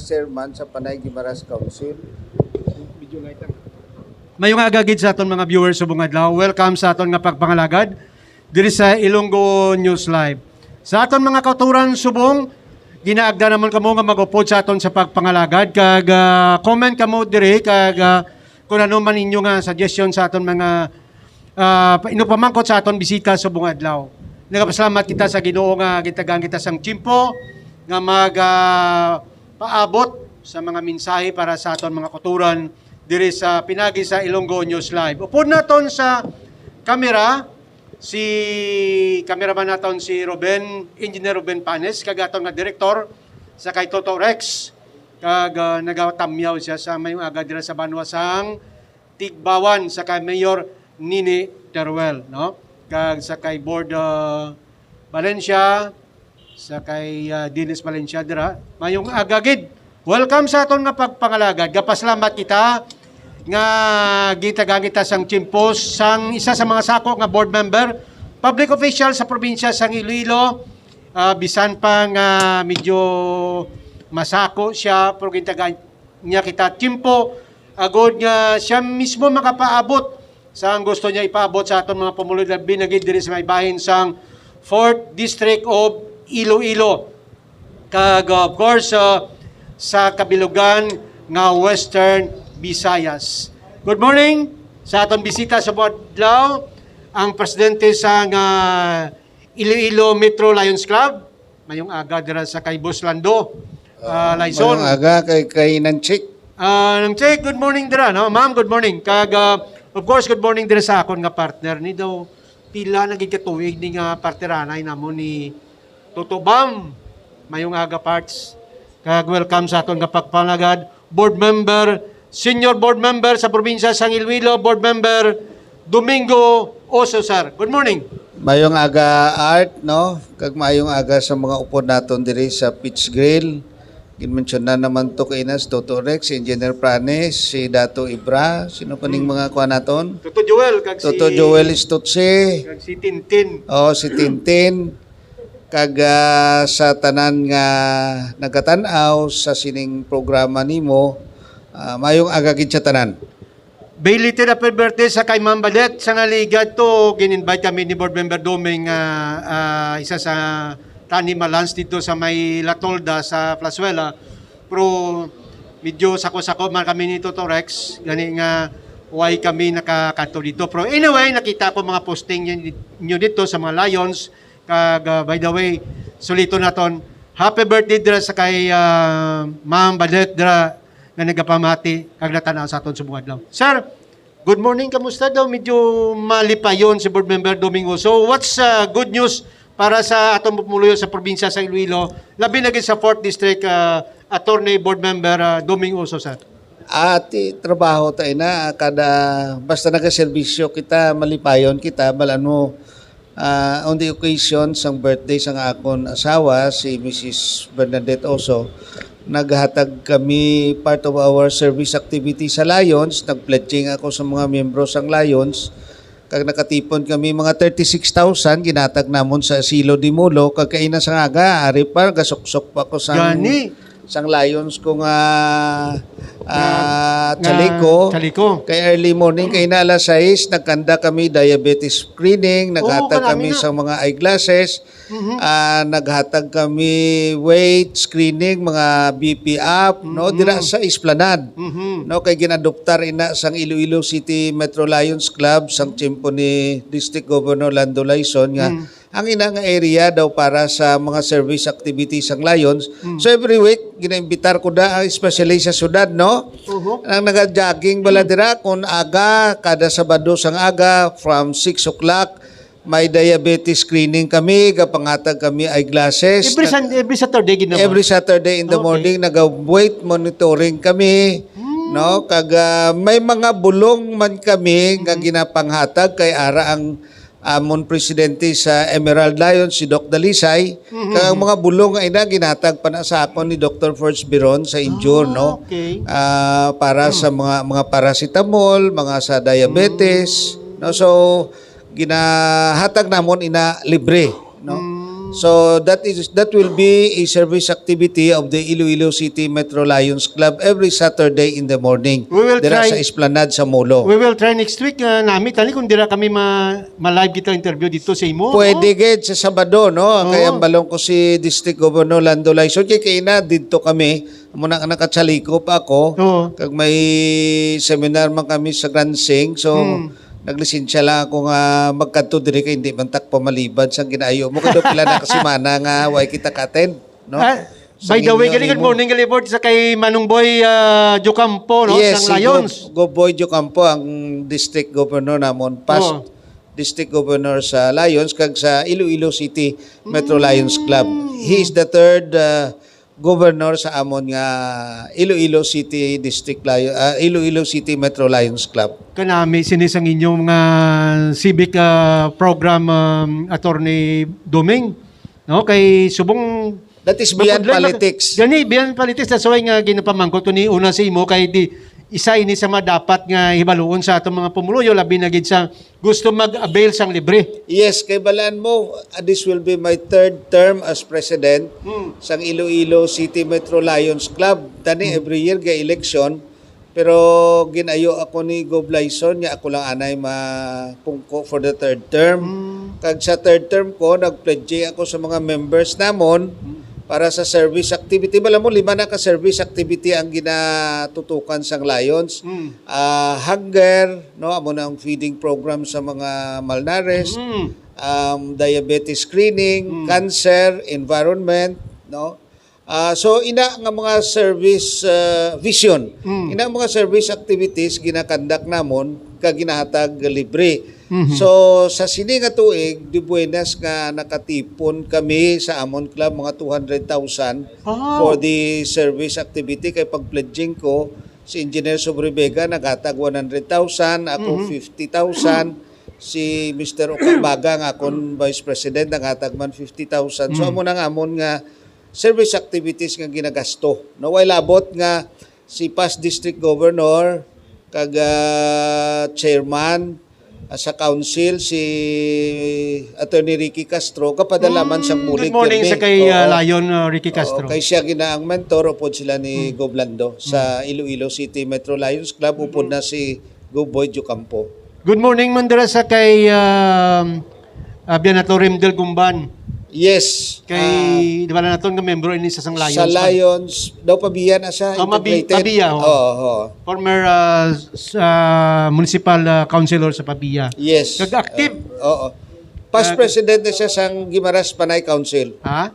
Vice Chairman sa Panay Guimaras Council. Mayong agagid sa aton mga viewers subong adlaw. Welcome sa aton nga pagpangalagad diri sa Ilonggo News Live. Sa aton mga kauturan subong, ginaagda naman kamo nga mag-upod sa aton sa pagpangalagad kag comment kamo diri kag kung ano man inyo nga suggestion sa aton mga inupamangkot sa aton bisita subong adlaw. Nagapasalamat kita sa Ginoo nga gitagang kita sang tiyempo nga paabot sa mga mensahe para sa aton mga kauturan diri sa pinagi sa Ilonggo News Live. Upod naton sa kamera si cameraman naton si Engineer Ruben Panes kag aton nga direktor sa kay Toto Rex kag nagatamyaw siya sa mayong aga dira sa Banwasang Tigbawan sa kay Mayor Nini Teruel, no? Kag sa kay Board Valencia, sa kay Dinis Valencia dira mayong agagid. Welcome sa aton nga pagpangalagad. Gapasalamat kita nga gitagang kita sang tiempos sang isa sa mga sako nga board member, public official sa probinsya sang Iloilo. Bisan pa nga medyo masako siya pero gitagang niya kita tiempo agod nga siya mismo makapaabot sa ang gusto niya ipaabot sa aton mga pamulod na binagid diri sa may bahin sang 4th District of Iloilo. Kag of course sa kabilugan nga Western Visayas. Good morning sa aton bisita sa Budlaw, ang presidente sa Iloilo Metro Lions Club, mayong aga dira sa kay Boss Lando, Laison. Mayong aga kay Nanchik. Nanchik, good morning dira, no? Ma'am, good morning. Kag of course, good morning dira sa akon nga partner ni daw pila naging katuig ni nga parteranay namon ni Toto Bam, mayong aga parts. Kag welcome sa aton nga pagpanagad, board member, senior board member sa probinsya sang Iloilo, board member Domingo Oso, sir. Good morning. Mayong aga Art, no? Kag mayong aga sa mga upod naton diri sa Pitch Grill. Ginmensyon na naman to kay Inas, Toto Rex, Engineer Pranes, si Dato Ibra, sino pa ning mga kuha naton? Toto Joel, kag Toto Joel Istutse. kag si Tintin. Oh, si Tintin. Kag sa tanan nga nagkatanaw sa sining programa nimo, mayong agagid sa tanan. Belated happy birthday sa kay Ma'am Badet sa naligad to. Gin-invite kami ni board member Doming isa sa Tani Malans dito sa may Latolda sa Plazuela. Pero medyo sako-sako man kami ni Toto Rex. Gani nga why kami nakakato dito. Pero anyway, nakita ko mga posting nyo dito sa mga Lions. Kag by the way, sulito naton. Happy birthday dira sa kay Ma'am Badet dira na nagapamati kag natanaw sa aton sa buwan lang. Sir, good morning. Kamusta daw? Medyo malipayon si board member Domingo. So what's good news para sa atong pumuluyo sa probinsya sa Iloilo, labi na sa 4th District Attorney Board Member Domingo Oso, sir? Trabaho tayo na basta nagaserbisyo kita, malipayon kita, balan mo on the occasion sang birthday sang akon asawa si Mrs. Bernadette Oso, naghatag kami part of our service activity sa Lions, nagpledging ako sa mga miyembro sang Lions. Kag nakatipon kami mga 36,000 ginatag namon sa Asilo di Mulo kag kaina sa aga ari pa gasuksok pa ko sang Lions ko nga Chaliko kay early morning kay na alas 6 nagkanda kami diabetes screening, naghatag kami sa mga eyeglasses, naghatag kami weight screening, mga BP up, no, dira sa Esplanade. No, kay ginadoptar ina sang Iloilo City Metro Lions Club sang tiempo ni District Governor Lando Laison nga ang ina nga area daw para sa mga service activities sang Lions. So every week ginaimbitar ko da especially sa syudad, no? Ang naga-jogging bala dira kun aga kada Sabado sang aga from 6 o'clock may diabetes screening kami, kapangatag kami eyeglasses. Every Saturday ginawa. Every Saturday in the morning naga-weight monitoring kami. No, kag may mga bulong man kami nga ginapanghatag kay ara ang amon presidente sa Emerald Lions si Doc Dalisay. Kag ang mga bulong ay na ginatag pa na sa akon ni Dr. Forge Biron sa injure, no? Okay. Para sa mga paracetamol, mga sa diabetes, no? So ginahatag namon ina libre, no? So that will be a service activity of the Iloilo City Metro Lions Club every Saturday in the morning. We will Dira try- sa Esplanade sa Molo. We will try next week namin tali kung dira kami ma-live kita interview dito sa imo. Pwede gid sa Sabado, no? Oo. Kaya ang balong ko si District Governor Lando Laison kay na didto kami muna nakatsaliko pa ako. Oo. Kag may seminar man kami sa Grand Sing. So naglisensya lang ako nga magkanto diri kay hindi man tak pamalibad sang ginaayo mo kado pila na kasimana nga way kita ka-attend, no? By the way, good morning galibot sa kay Manong Boy Jocampo, no? Yes, Sang Lions. Go Boy Jocampo ang district governor namon, past Oo. district governor sa Lions kag sa Iloilo City Metro Lions Club. He is the third governor sa amon nga Iloilo City District Iloilo City Metro Lions Club. Kanami sinisang inyong civic program attorney Doming, no? Kay subong That is beyond politics. Gani beyond politics, that's why nga ginapamangkot to ni una sa imo kay di isa ini sa madapat nga hibaluon sa atong mga pumuluyo labi na gid sa gusto mag-avail sang libre. Yes, kay balaan mo, this will be my third term as president sang Iloilo City Metro Lions Club. Tani every year ga election, pero ginayo ako ni Gov. Laison nga ako lang anay mapungko for the third term. Kag sa third term ko, nag-pledge ako sa mga members namon para sa service activity. Bala mo, 5 na ka-service activity ang ginatutukan sang Lions. Hunger, no, amo na ang feeding program sa mga malnourished, diabetes screening, cancer, environment, no. So ina nga mga service vision. Ina nga mga service activities ginakandak namon kag ginahatag libre. So sa sini nga tuig di buenas nga nakatipon kami sa amon club mga 200,000 for the service activity kay pag-pledging ko si Engineer Sobrevega naghatag 100,000, ako 50,000. Si Mr. Okabaga nga akong Vice President naghatag man 50,000. So amo nang amon nga service activities nga ginagasto. No, way labot nga si past district governor kag chairman sa council si Attorney Ricky Castro kapadalaman sang mulig Good morning pirmi. sa kay Oo. Lion Ricky Castro. Oo, kay siya ginaang mentor upod sila ni Gov. Lando sa Iloilo City Metro Lions Club upod na si Go Boy Jocampo. Good morning mandara sa kay Abianato Remdel Gumban. Yes. Kay di ba na naton nga membro ini sa sang Lions. Sa Lions daw pabiya na siya integrated. Pabiya, oo. Oo. Former municipal councilor sa Pabiya. Yes. Nag-active. Oo. Past president na siya sang Guimaras Panay Council. Ha?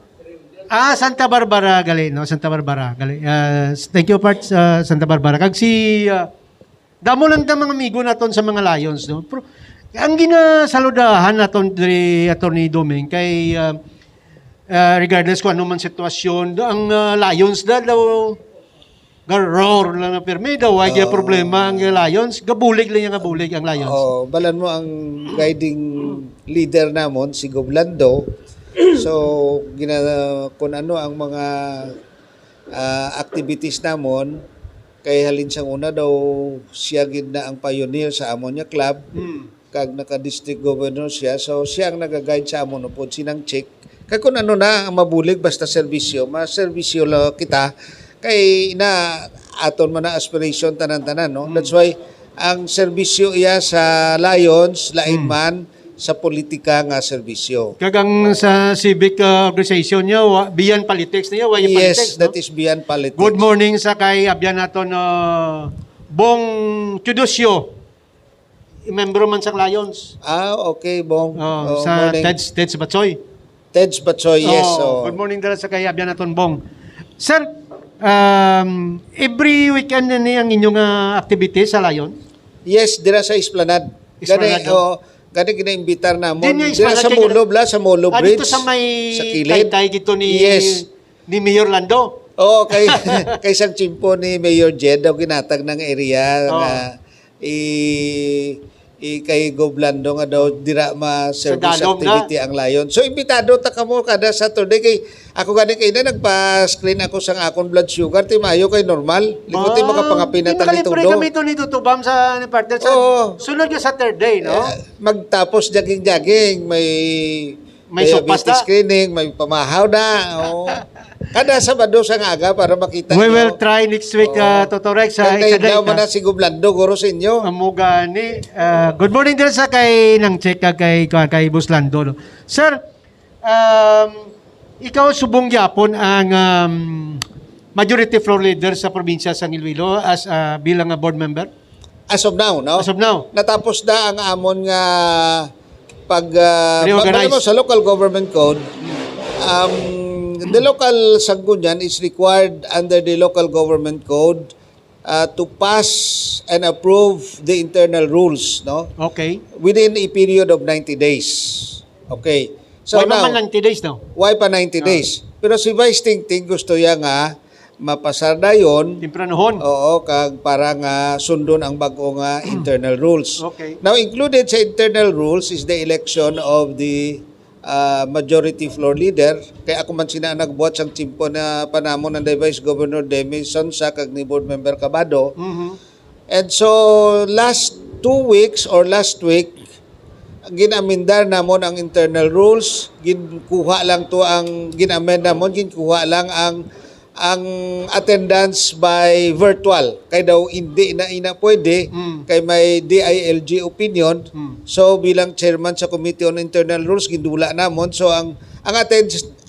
Santa Barbara gali, no? Santa Barbara gali. Thank you part sa Santa Barbara. Kag si damo lang ta mga amigo naton sa mga Lions, no? Pero ang ginasaludahan naton diri Attorney Doming kay regardless kung ano man sitwasyon, ang Lions daw roar lang na permi daw ay problema ang Lions, gabulig lang yung gabulig ang Lions. Oh, balan mo ang guiding leader namon si Gov. Lando. So kung ano ang mga activities namon kay halin siyang una daw siya gid na ang pioneer sa amon nya club. Kag naka-district governor siya. So siya ang nag-guide sa amon upod sinang check. Kag kung ano na ang mabulig basta serbisyo, ma-serbisyo la kita kay na aton man na aspiration tanan-tanan, no. That's why ang serbisyo iya sa Lions lain man sa politika nga serbisyo. Kagang sa civic organization niya, beyond politics niya, why politics, Yes, that is beyond politics. Good morning sa kay abyan naton Bong Chudosyo. Membro man sa Lions. Okay, Bong. Sa morning. Ted's Batsoy. Ted's Batsoy, yes. Good morning dala sa kay abyan naton Bong. Sir, every weekend na ang inyong activity sa Lions? Yes, dira sa Esplanade. Esplanade, Gani gina-imbitar namon. Din yung Dira sa Esplanade, Molo, sa Molo Bridge. Dito sa may sa kilid. taytay dito ni Yes. ni Mayor Lando. Oo, kay kay sang chimpo ni Mayor Jed daw ginatag ng area nga kay Gov. Lando nga daw dira ma-service Sa Dalom activity ang Lion. So imbitado ta kamo kada Saturday kay ako gani kay na nagpa-screen ako sang akong blood sugar ti maayo kay normal. Likoy makapangapin na tali Nakalibre todo. kami ito ni Tutubam sa ni partner sa Oo. sunod yung Saturday, no? Magtapos jogging-jogging, may May sopas diabetes na. screening, may pamahaw na. Oh. Kada Sabado sa aga para makita We nyo. will try next week, Toto Rex. Kaya daw man na si Gublando, guro sa inyo. Amuga ni. Good morning din sa kay nang check kay Boss Lando. No? Sir, ikaw subong yapon ang majority floor leader sa probinsya sa Iloilo as bilang a board member? As of now, no? As of now. Natapos na ang amon nga pag Reorganize. mo sa local government code, the local sanggunian is required under the local government code to pass and approve the internal rules, no? Okay. Within a period of 90 days. Okay. So Why now, naman lang 90 days now? why pa 90 days? Pero si Vice Tingting gusto ya nga mapasada yon. Timpranohon. Oo, kag para nga sundon ang bago nga internal rules. Okay. Now, included sa internal rules is the election of the majority floor leader. Kaya ako man sina nagbuhat sang timpo na panamon ng Vice Governor Demi Sonsa kag ni Board Member Cabado. And so, last 2 weeks or last week, ginamendar namon ang internal rules, ginkuha lang to ang ginamend namon, ginkuha lang ang attendance by virtual. Kay daw hindi na ina pwede, kay may DILG opinion. So bilang chairman sa Committee on Internal Rules, gindula namon. So ang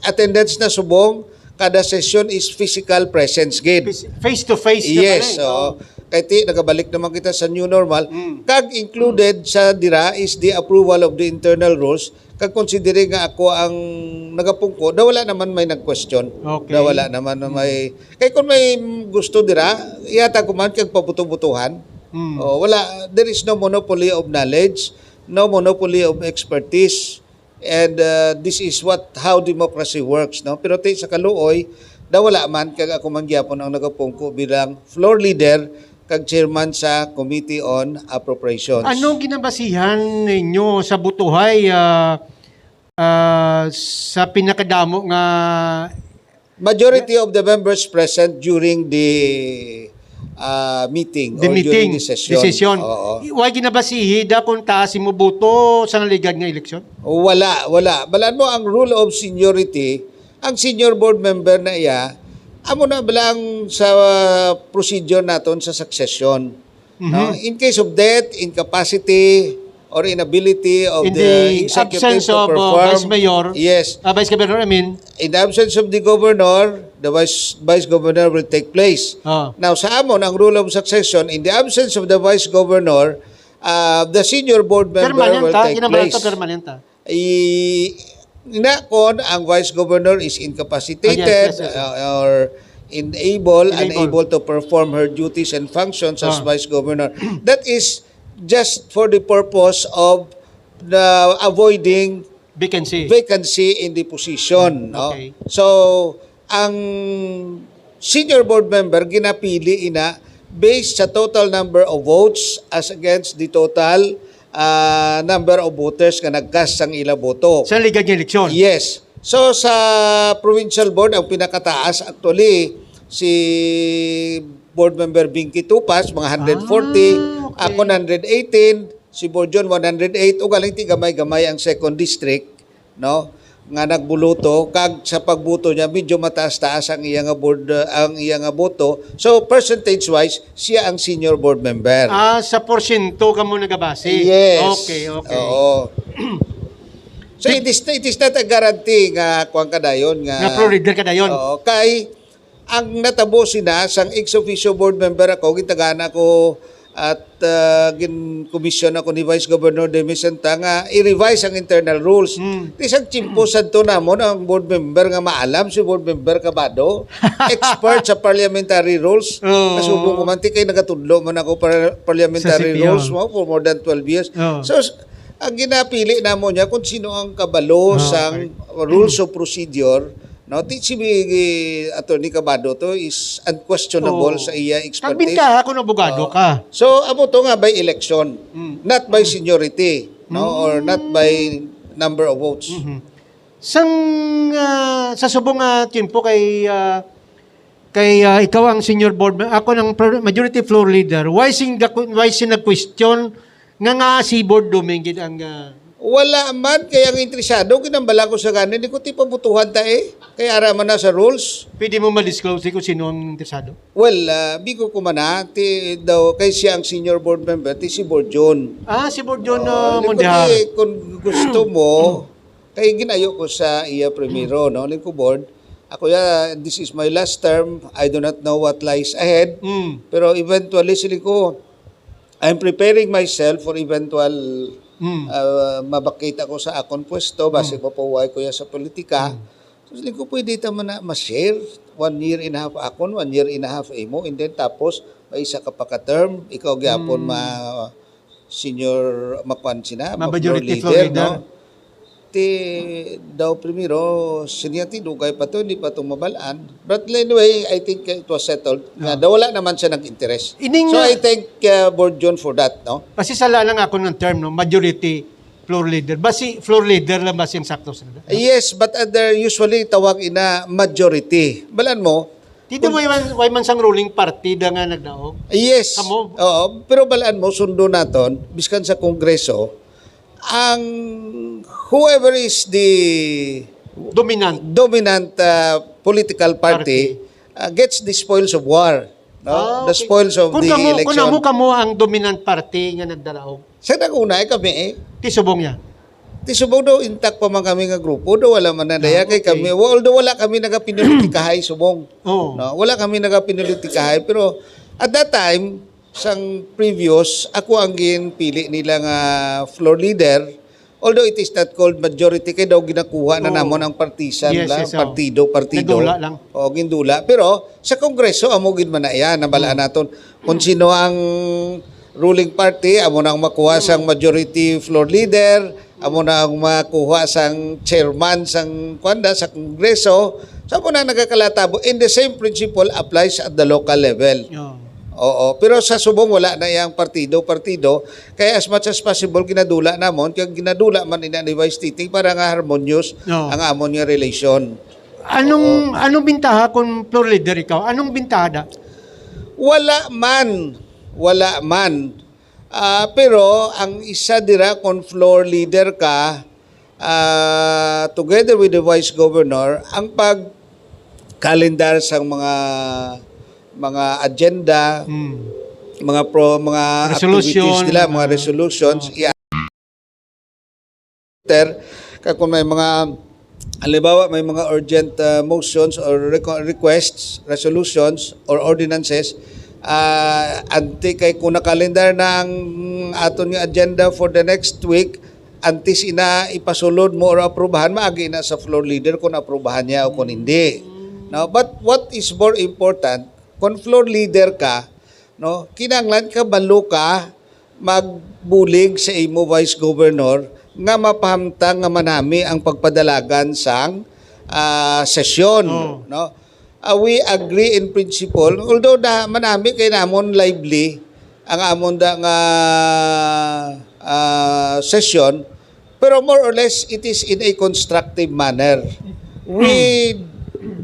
attendance na subong, kada session is physical presence gid. Face to face. Yes, so kay nagabalik naman kita sa new normal. Kag included sa dira is the approval of the internal rules. Kag considering nga ako ang nagapungko, daw wala naman may nag-question. Okay. Daw wala naman na may kay kung may gusto dira, iyata ko man kag pabuto-butuhan. Wala, there is no monopoly of knowledge, no monopoly of expertise. And this is how democracy works, no? Pero sa kaluoy, daw wala man kag ako man gyapon ang nagapungko bilang floor leader kag chairman sa Committee on Appropriations. Anong ginabasihan ninyo sa butuhay sa pinakadamo nga Majority of the members present during the meeting or during the session. Decision. Oo. Why ginabasihi da kung taas mo boto sa naligad nga eleksyon? Wala. Balaan mo ang rule of seniority, ang senior board member na iya, amo na balang sa procedure naton sa succession. No? In case of death, incapacity, or inability of In the the executive absence to of perform. Vice Mayor, Yes. Vice Governor, I mean, In the absence of the governor, the vice governor will take place. Now, sa amon, ang rule of succession, in the absence of the vice governor, the senior board member will take place. Permanenta. Inakon, ang vice governor is incapacitated Yes. or unable to perform her duties and functions as vice governor. That is just for the purpose of avoiding vacancy in the position. No? Okay. So, ang senior board member ginapili ina based sa total number of votes as against the total number of voters nga nagcast sang ila boto. Sa naligad nga eleksyon? Yes. So sa provincial board ang pinakataas actually si board member Binky Tupas mga 140, okay. ako 118, si Borjon 108 ug galing ti gamay-gamay ang second district, no? Nga nagbuluto kag sa pagbuto niya medyo mataas-taas ang iyang board ang iyang boto. So percentage wise siya ang senior board member. Sa porsyento ka mo nagabase? Yes. Okay. Oo. So it is not a guarantee nga kuang kadayon nga Nga pro leader ka dayon? Oo, kay ang natabo sina sang ex officio board member ako gitagana ko at gin-commission ako ni Vice Governor Demi Santa nga i-revise ang internal rules. Isang chimpusan to namon ang board member nga maalam si board member Cabado, expert sa parliamentary rules. Kasubong ko man ti kay nagatudlo man ako parliamentary rules mo for more than 12 years. So ang ginapili namo niya kung sino ang kabalo sang rules of procedure. No, si Attorney Cabado to is unquestionable sa iya expertise. Kagbintaha kung abogado ka. So, amo to nga by election, not by seniority, no, or not by number of votes. Sa subong tiempo kay ikaw ang senior board, ako ng majority floor leader, why sin nag-question nga si board domingid ang Wala man, kaya ang interesado, kinambala ko sa kanin, hindi ko ti pabutuhan ta Kaya araman na sa rules. Pwede mo ma-disclose kung sino ang interesado? Well, bigo ko man ti daw, kay siya ang senior board member, ti si Borjon. Si Borjon Mondial. Mondial. Kung gusto mo, kay ginayo ko sa iya primero, no? Lingko board, ako this is my last term, I do not know what lies ahead, pero eventually, sili ko, I'm preparing myself for eventual mabakit ako sa akon pwesto, base mapawahay ko yan sa politika. So, sili ko pwede naman na ma-share, 1 year and a half akon, 1 year and a half mo, and then tapos, may isa ka pa ka-term, ikaw gyapon senior makwan sina, Majority floor floor leader, leader. no? Daw primero, sinyati dugay pa to, hindi pa to mabalaan. But anyway, I think it was settled. Daw wala naman siya nag-interest. So I thank Board John for that, no? Kasi sala lang ako ng term, no? Majority floor leader. Basi floor leader lang ba siyang sakto sa Yes, but usually tawag ina majority. Balan mo, Tito mo way man sang ruling party da nga nagdaog. yes. Amo? Oo, pero balaan mo, sundo naton, biskan sa Kongreso, ang whoever is the dominant political party gets the spoils of war, no? The Okay. spoils of the election. Kung kamo ang dominant party nga nagdaraog, Sa nag-una kami tisubong niya. Ti subong daw intact pa man kami nga grupo, daw wala man nadaya kay okay. kami. Although wala kami nagapinulit subong. Oo. No, wala kami nagapinulit pero at that time sang previous ako ang ginpili nila nga floor leader. Although it is not called majority, kay daw ginakuha na namon ang partisan Yes, lang, yes, oo. partido. Gindula lang. O, gindula. Pero sa Kongreso, amo gid man na yan, nabalaan naton kung sino ang ruling party, amo nang makuha sang majority floor leader, amo na ang makuha sang chairman sang kwanda sa Kongreso, sa amo na nagakalatabo. And the same principle applies at the local level. Oo, pero sa subong wala na yang partido, kaya as much as possible ginadula namon, kaya ginadula man ina ni Vice Titing para nga harmonious ang amon nga relation. Anong bintaha kung floor leader ikaw? Anong bintaha da? Wala man. Pero ang isa dira kung floor leader ka, together with the Vice Governor, ang pag-kalendar sa mga agenda, mga activities nila, mga resolutions, kung may mga halimbawa may mga urgent motions or requests, resolutions or ordinances, anti kay kung nakalendar na ang aton nga agenda for the next week, antis ina ipasulod mo or aprobahan, maagi na sa floor leader kung aprobahan niya o kung hindi. No, but what is more important, kung floor leader ka, no, kinahanglan ka balo ka magbulig sa imo Vice Governor nga mapahamtang nga manami ang pagpadalagan sang sesyon, no? We agree in principle, although manami kay namon lively ang amon da nga session, pero more or less it is in a constructive manner. We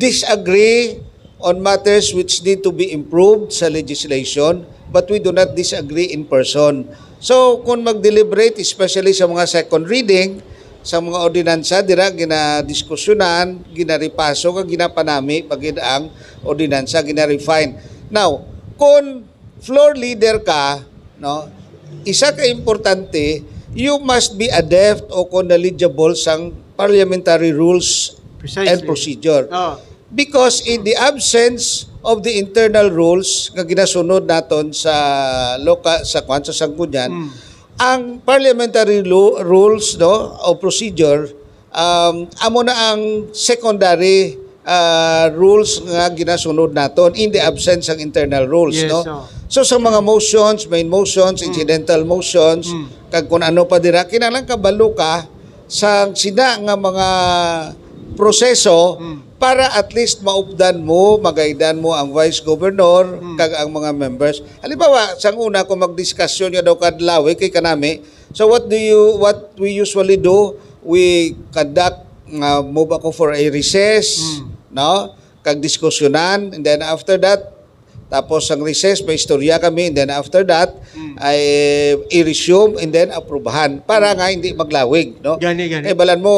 disagree on matters which need to be improved sa legislation, but we do not disagree in person. So, kung mag-deliberate, especially sa mga second reading, sa mga ordinansa, dira ginadiskusyonan, ginaripaso, kag ginapanami, pag ang ordinansa, ginarefine. Now, kung floor leader ka, no, isa ka importante, you must be adept o knowledgeable sang parliamentary rules and procedure. Because in the absence of the internal rules nga ginasunod naton sa local sa sangkudyan, ang parliamentary rules, no, o procedure, amo na ang secondary rules nga ginasunod naton in the absence ng internal rules, Yes, no. So sa mga motions, main motions, incidental motions, kag kung ano pa dira, kinahanglan kabalo ka sa sina nga mga proseso para at least maupdan mo, magaidan mo ang Vice Governor kag ang mga members. Halimbawa, sang una kung magdiskusyon nga daw kadlaw kay kanami. So what we usually do, we conduct move ako for a recess, no? Kag diskusyonan, and then after that Tapos ang recess, may istorya kami, and then after that, ay i-resume and then aprubahan para nga hindi maglawig, no? Gani. Eh balan mo,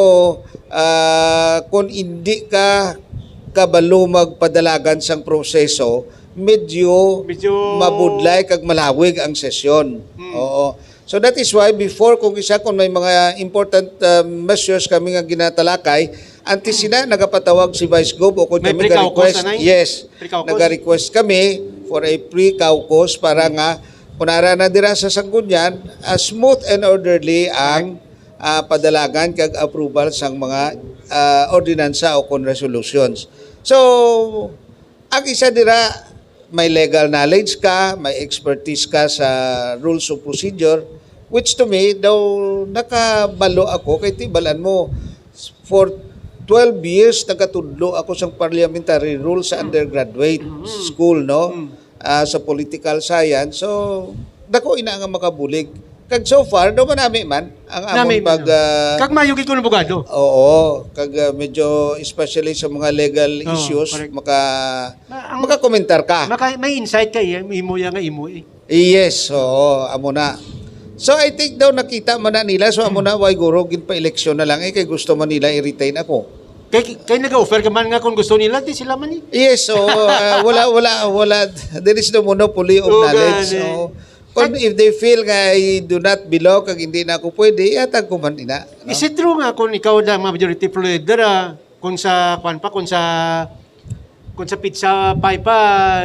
kung hindi ka kabalo magpadalagan sang proseso, medyo mabudlay kag malawig ang sesyon. Oo. So that is why before kung may mga important measures kami nga ginatalakay, antes sina nagapatawag si Vice Gov o kung May kami pre-caucus, request. anay? Yes. Pre-caucus? Nag-request kami for a pre-caucus para nga kunara na dira sa Sangguniang smooth and orderly ang padalagan kag approval sang mga ordinansa o kon resolutions. So, ang isa dira, may legal knowledge ka, may expertise ka sa rules of procedure, which to me, daw nakabalo ako, kay tibalan mo, for 12 years, nagkatudlo ako sa parliamentary rules sa undergraduate school, no? Sa political science. So, dako ina nga makabulig. Kag so far, daw manami man ang among pag... Kag mayugi ko ng abogado. Oo, kag medyo especially sa mga legal issues, correct. makakomentar ka. May insight ka imo ya nga imo eh. Yes, oo, amo na. So I think daw nakita man na nila, so amo na why guro gin pa eleksyon na lang kay gusto man nila i-retain ako. Kay nag-offer ka man nga kung gusto nila, di sila man eh. Yes, so wala there is no monopoly of knowledge. So, kung if they feel nga I do not belong kag hindi na ako pwede, yatag ko man ina. No? Is it true nga kung ikaw da majority leader kung sa pizza pie pa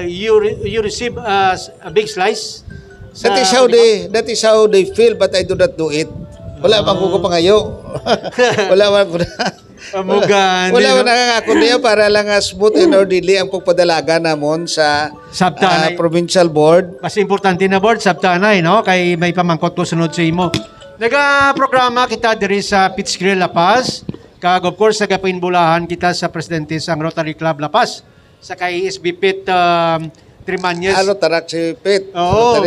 you receive a big slice? That is how they feel, but I do not do it. Wala man ko pangayo. Wala man ko na. Wala man nangangako niya para lang smooth and orderly ang pagpadalaga namon sa provincial board. Mas importante na board, sabtanay, no? Kay may pamangkot ko sunod sa imo. Nagaprograma kita diri sa Pittsgrille, La Paz. Kag of course, nagapainbulahan kita sa presidente sang Rotary Club La Paz. Sa kay SB Pit Trimanyes. Tarak si Pit. Oo.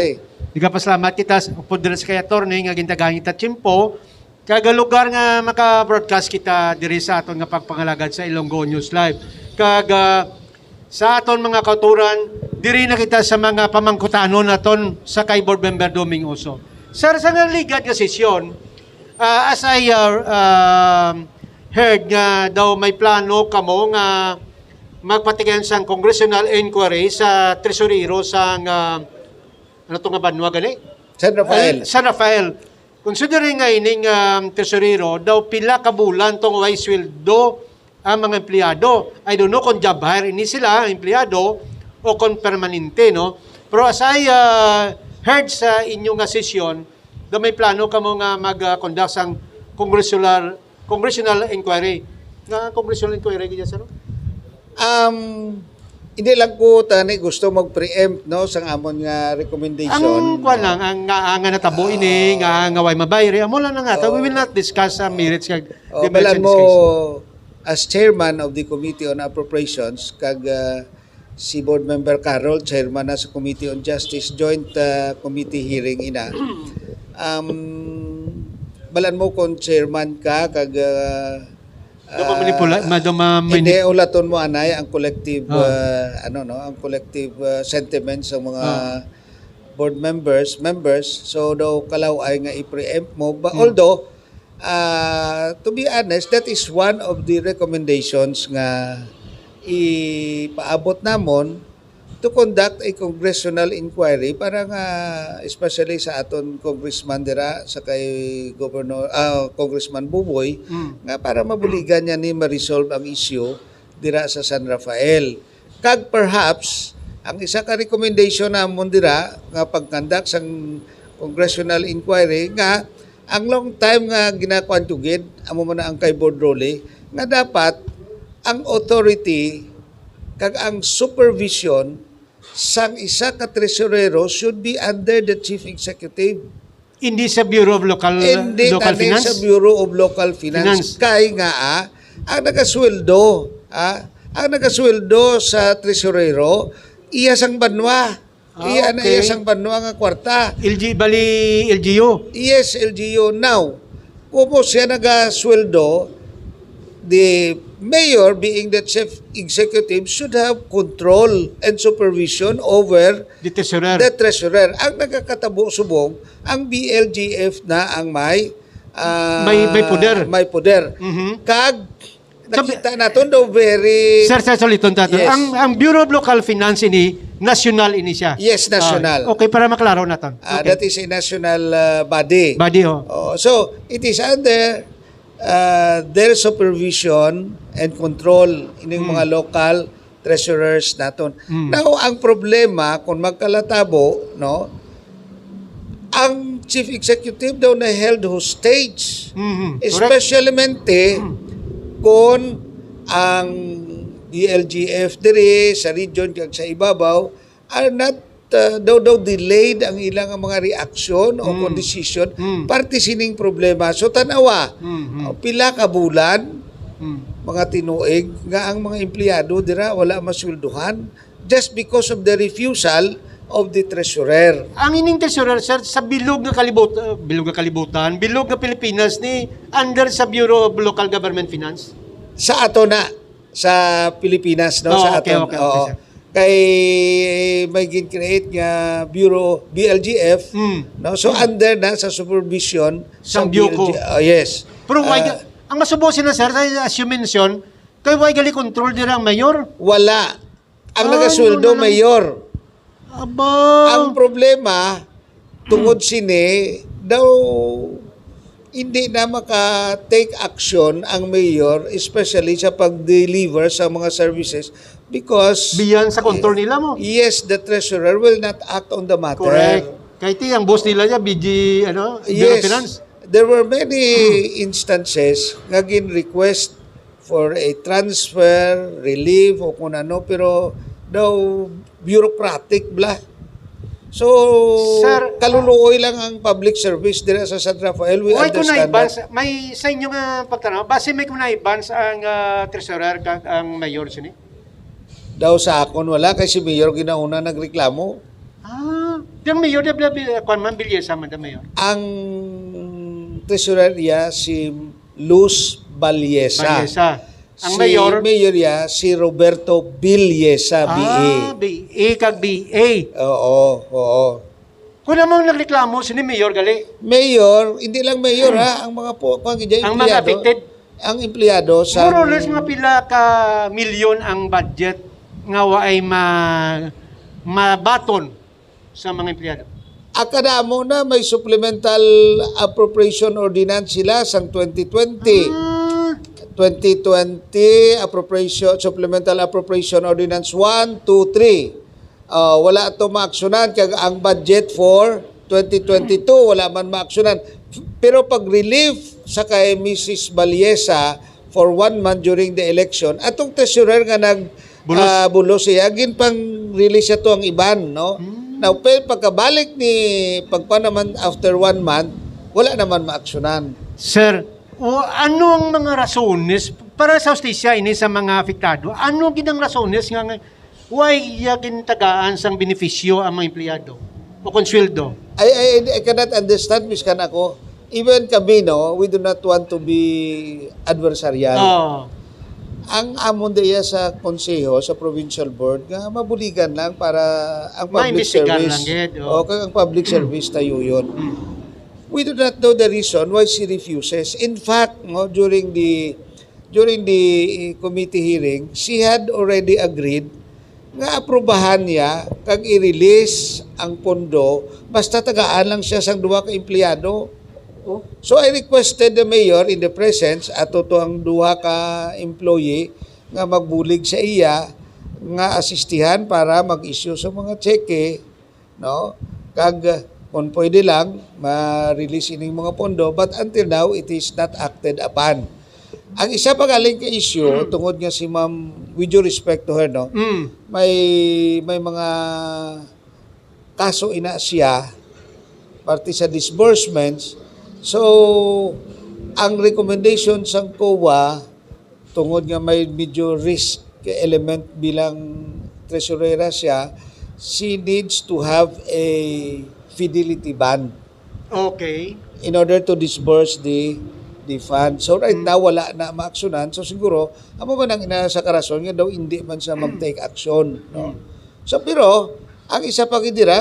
Nagapasalamat kita po diri sa kay attorney nga gintagangit at Chimpo. Kaga lugar nga maka-broadcast kita diri sa aton nga pagpangalagad sa Ilonggo News Live. Kaga sa aton mga kauturan, diri na kita sa mga pamangkutanon naton sa kay board member Doming Uso. Sa nga ligad nga sesyon, as I heard nga daw may plano kamo nga magpatigan sang congressional inquiry sa tresurero sang ano to nga banwa gani? San Rafael. Considering nga ining tesorero, daw pila ka bulan tong way sweldo ang mga empleyado. I don't know kung job hire ini sila, empleyado, o kung permanente, no? Pero as I heard sa inyong session, daw may plano ka mo nga mag-conduct sang congressional inquiry. Nga congressional inquiry, ganyan sa no? Hindi lang ko tani gusto mag-preempt no sang amon nga recommendation. Ang nga natabo ini nga way mabayre amo lang nga we will not discuss merits kag demerits mo as chairman of the Committee on Appropriations kag si board member Carol chairman na sa Committee on Justice joint committee hearing ina. Balan mo kung chairman ka kag hindi ulaton mo anay ang collective ang collective sentiments ng mga board members so daw kalaw ay nga i-preempt mo although to be honest that is one of the recommendations nga ipaabot namon to conduct a congressional inquiry para nga especially sa aton congressman dira sa kay Congressman Buboy nga para mabuligan niya ni ma-resolve ang issue dira sa San Rafael. Kag perhaps ang isa ka recommendation namon dira nga pag-conduct sang congressional inquiry nga ang long time nga ginakuan tugid amo man ang kay Board Role nga dapat ang authority kag ang supervision sang isa ka tresurero should be under the chief executive. Hindi sa Bureau of Local Finance? Sa Bureau of Local Finance. Kay nga ang nagasweldo sa tresurero iya sang banwa. Iya sang banwa nga kwarta. LGU? Yes, LGU. Now, kung siya nagasweldo, the mayor, being the chief executive, should have control and supervision over The treasurer. the treasurer. Ang nagkakatabo-subong, ang BLGF na ang may May poder. May poder. Mhm. Kag nakita natin daw very Sir, ulitin tato. Yes. Ang Bureau of Local Finance ini, national ini siya. Yes, national. Okay, para maklaro natin. Okay. That is a national body. Body, ho. So it is under their supervision and control ining mga local treasurers naton. Now ang problema kung magkalatabo, no, ang chief executive daw na held hostage. Mhm. Correct. Especially kung ang DLGF diri sa region kag sa ibabaw are not daw delayed ang ilang mga reaksyon o decision parte sining problema. So tanawa, pila ka bulan mga tinuig nga ang mga empleyado dira wala masweldohan just because of the refusal of the treasurer. Ang ining treasurer, sir, sa bilog nga kalibutan, bilog nga Pilipinas ni under sa Bureau of Local Government Finance. Sa ato na sa Pilipinas, no, Oh, sa okay, aton. okay, Oo. sir. Kay may gin-create nga Bureau BLGF, no, so under na sa supervision Sang Bioco. yes. Pero ang masubo sila, sir, as you mentioned, kay why gali control dira ang mayor? Wala ang nagasweldo no. mayor. Aba. Ang problema tungod sini daw hindi na maka-take action ang mayor, especially sa pag-deliver sa mga services because Beyond sa control nila mo. yes, the treasurer will not act on the matter. Correct. Kahit ang boss nila niya, Bureau of Yes, Finance. there were many instances nga gin-request for a transfer, relief, o kung ano, pero daw bureaucratic blah. So, Sir, kaluluoy lang ang public service dira sa San Rafael. We Why ko understand na-advance, that. may sa inyo nga pagtanaw, base may ko na-advance ang treasurer kag ang mayor sini? Daw sa akon wala kasi mayor ginauna nagreklamo. Yung mayor, kung man bilyesa man, the mayor. Ang treasurer niya si Luz Balyesa. Bilyesa. Ang si mayor, niya si Roberto Bilyesa, BA. BA kag BA. Oo. Kung namang nagreklamo, sini mayor gali. Mayor, hindi lang mayor ha, ang mga Ang mga affected. Ang empleyado sa More or less mga pila ka milyon ang budget nga ay mabaton sa mga empleyado. akada mo na may supplemental appropriation ordinance sila sang 2020. 2020 supplemental appropriation ordinance 1, 2, 3. Wala to maaksyonan kag ang budget for 2022 wala man maaksyonan. Pero pag relief sa kay Mrs. Balyesa for 1 month during the election, atong treasurer nga bulos siya gin pang release to ang iban, no? Now pagkabalik ni naman after 1 month, wala naman maaksyonan. Sir, anong mga rasones para sa hustisya ini sa mga apektado? Ano ginang rasones nga why yakin tagaan sang benepisyo ang mga empleyado o konsweldo? I cannot understand, miskan ako. Even kami, no, we do not want to be adversarial. Ang amon diya sa konseho, sa provincial board, nga mabuligan lang para ang public service. Ang public service tayo yun. We do not know the reason why she refuses. In fact, no, during the committee hearing, she had already agreed nga aprobahan niya kag i-release ang pondo basta tagaan lang siya sang duha ka empleyado. So I requested the mayor in the presence ato to ang duha ka employee nga magbulig sa iya nga asistihan para mag-issue sa mga cheque, no? Kag kung pwede lang ma-release ining mga pondo, but until now it is not acted upon. Ang isa pa galing ka issue tungod nga si Ma'am, with due respect to her, no, may mga kaso ina siya parte sa disbursements. So ang recommendation sang COA tungod nga may medyo risk element bilang tresurera siya, she needs to have a fidelity bond Okay. in order to disburse the the fund. So right now wala na maaksyonan. So siguro amo man ang ina sa karason nga daw hindi man siya mag-take action, no. So pero ang isa pa gidira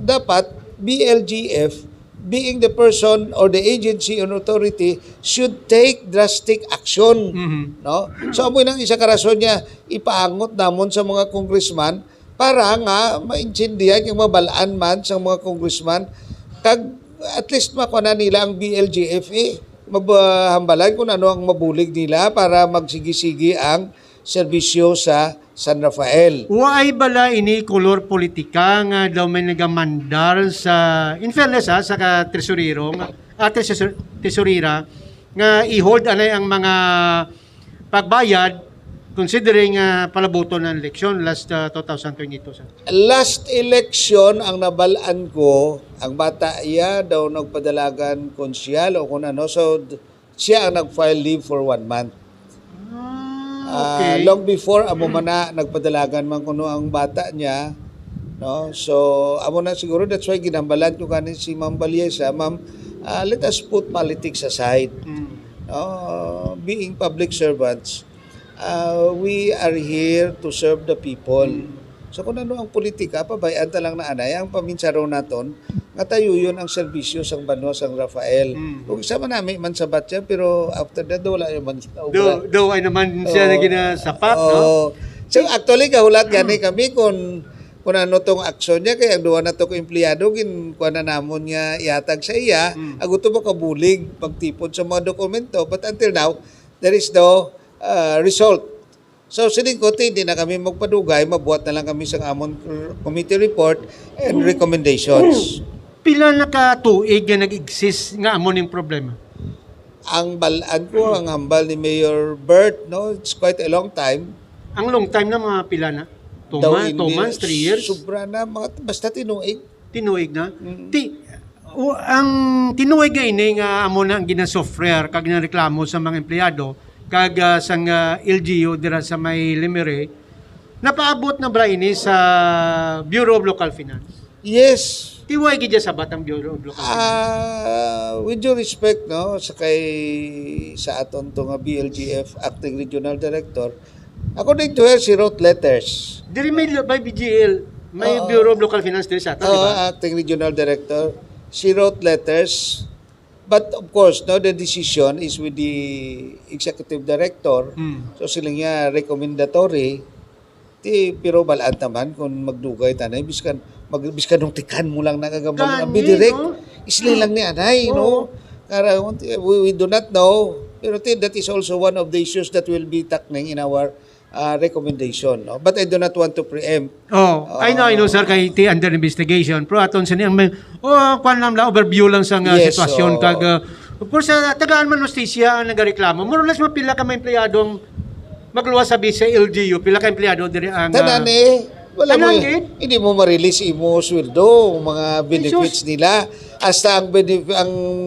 dapat BLGF being the person or the agency or authority should take drastic action, no. So amo nang isa karason niya ipaangot namon sa mga congressman para nga maintindihan yung mabalaan man sa mga congressman kag at least makuha nila ang BLGF mabahambalan kung ano ang mabulig nila para magsigi-sigi ang serbisyo sa San Rafael. Waay bala ini kolor politika nga daw may nagamandar sa, in fairness sa ka-tresurero, tesurira, nga i-hold anay ang mga pagbayad considering palaboto ng eleksyon last 2022. Sir. Last election, ang nabalaan ko, ang bata iya daw nagpadalagan konsyal o kung ano. So, siya ang nag-file leave for 1 month. Okay. Long before, amo man na nagpadalagan man kuno ang bata niya. No? So, amo na siguro, that's why ginambalan ko kanin si Ma'am Valiesa, Ma'am, let us put politics aside. No? Being public servants, we are here to serve the people. So kung ano ang politika, pabayaan lang na anay, ang paminsaraw naton, nga tayo yun ang serbisyo sang Banwa, sang Rafael. Kung isa man namin man sabat siya, pero after that, wala yung man Do ay naman siya na ginasapat, no? So actually, kahulat gani kami kung ano tong aksyon niya, kaya ang duwa na to ko empleyado, kuha na namon niya ihatag sa iya, aguto mo kabulig, pagtipon sa mga dokumento, but until now, there is no result. So sining ko, hindi na kami magpadugay, mabuhat na lang kami sa amon committee report and recommendations. Pila na ka tuig nga nag-exist nga amon yung problema? Ang balaan ko, ang hambal ni Mayor Bert, no, it's quite a long time. Ang long time na mga pila na? 2 months, 3 years? Sobra na, basta tinuig. Tinuig na? Ang tinuig nga ini nga amo na ang ginasofrer kag nareklamo sa mga empleyado kag sang LGU dira sa may Limere, napaabot na ba ini sa Bureau of Local Finance? Yes. Tiway gid sa batang Bureau of Local Finance. With due respect, no, sa aton to nga BLGF Acting Regional Director, according to her, she wrote letters. Diri may by BGL, may Bureau of Local Finance diri sa aton, di ba? Acting Regional Director, she wrote letters. But of course, no, the decision is with the executive director. So sila nga recommendatory. Pero balaan naman kung magdugay tanay biskan nung tikan mo lang nakagambal ang bidirect. No? Isli lang ni anay, no. Kara we do not know. Pero that is also one of the issues that will be tackling in our recommendation, no? But I do not want to preempt. I know sir kay under investigation. Pero aton sa niyang kuan lang overview lang sa sitwasyon kag of course tagaan man justisya ang nagareklamo. More or less mapila ka may empleyadong magluwas sabi sa LGU, pila ka empleyado diri ang wala mo, hindi mo ma-release imo sweldo, mga benefits nila. Hasta ang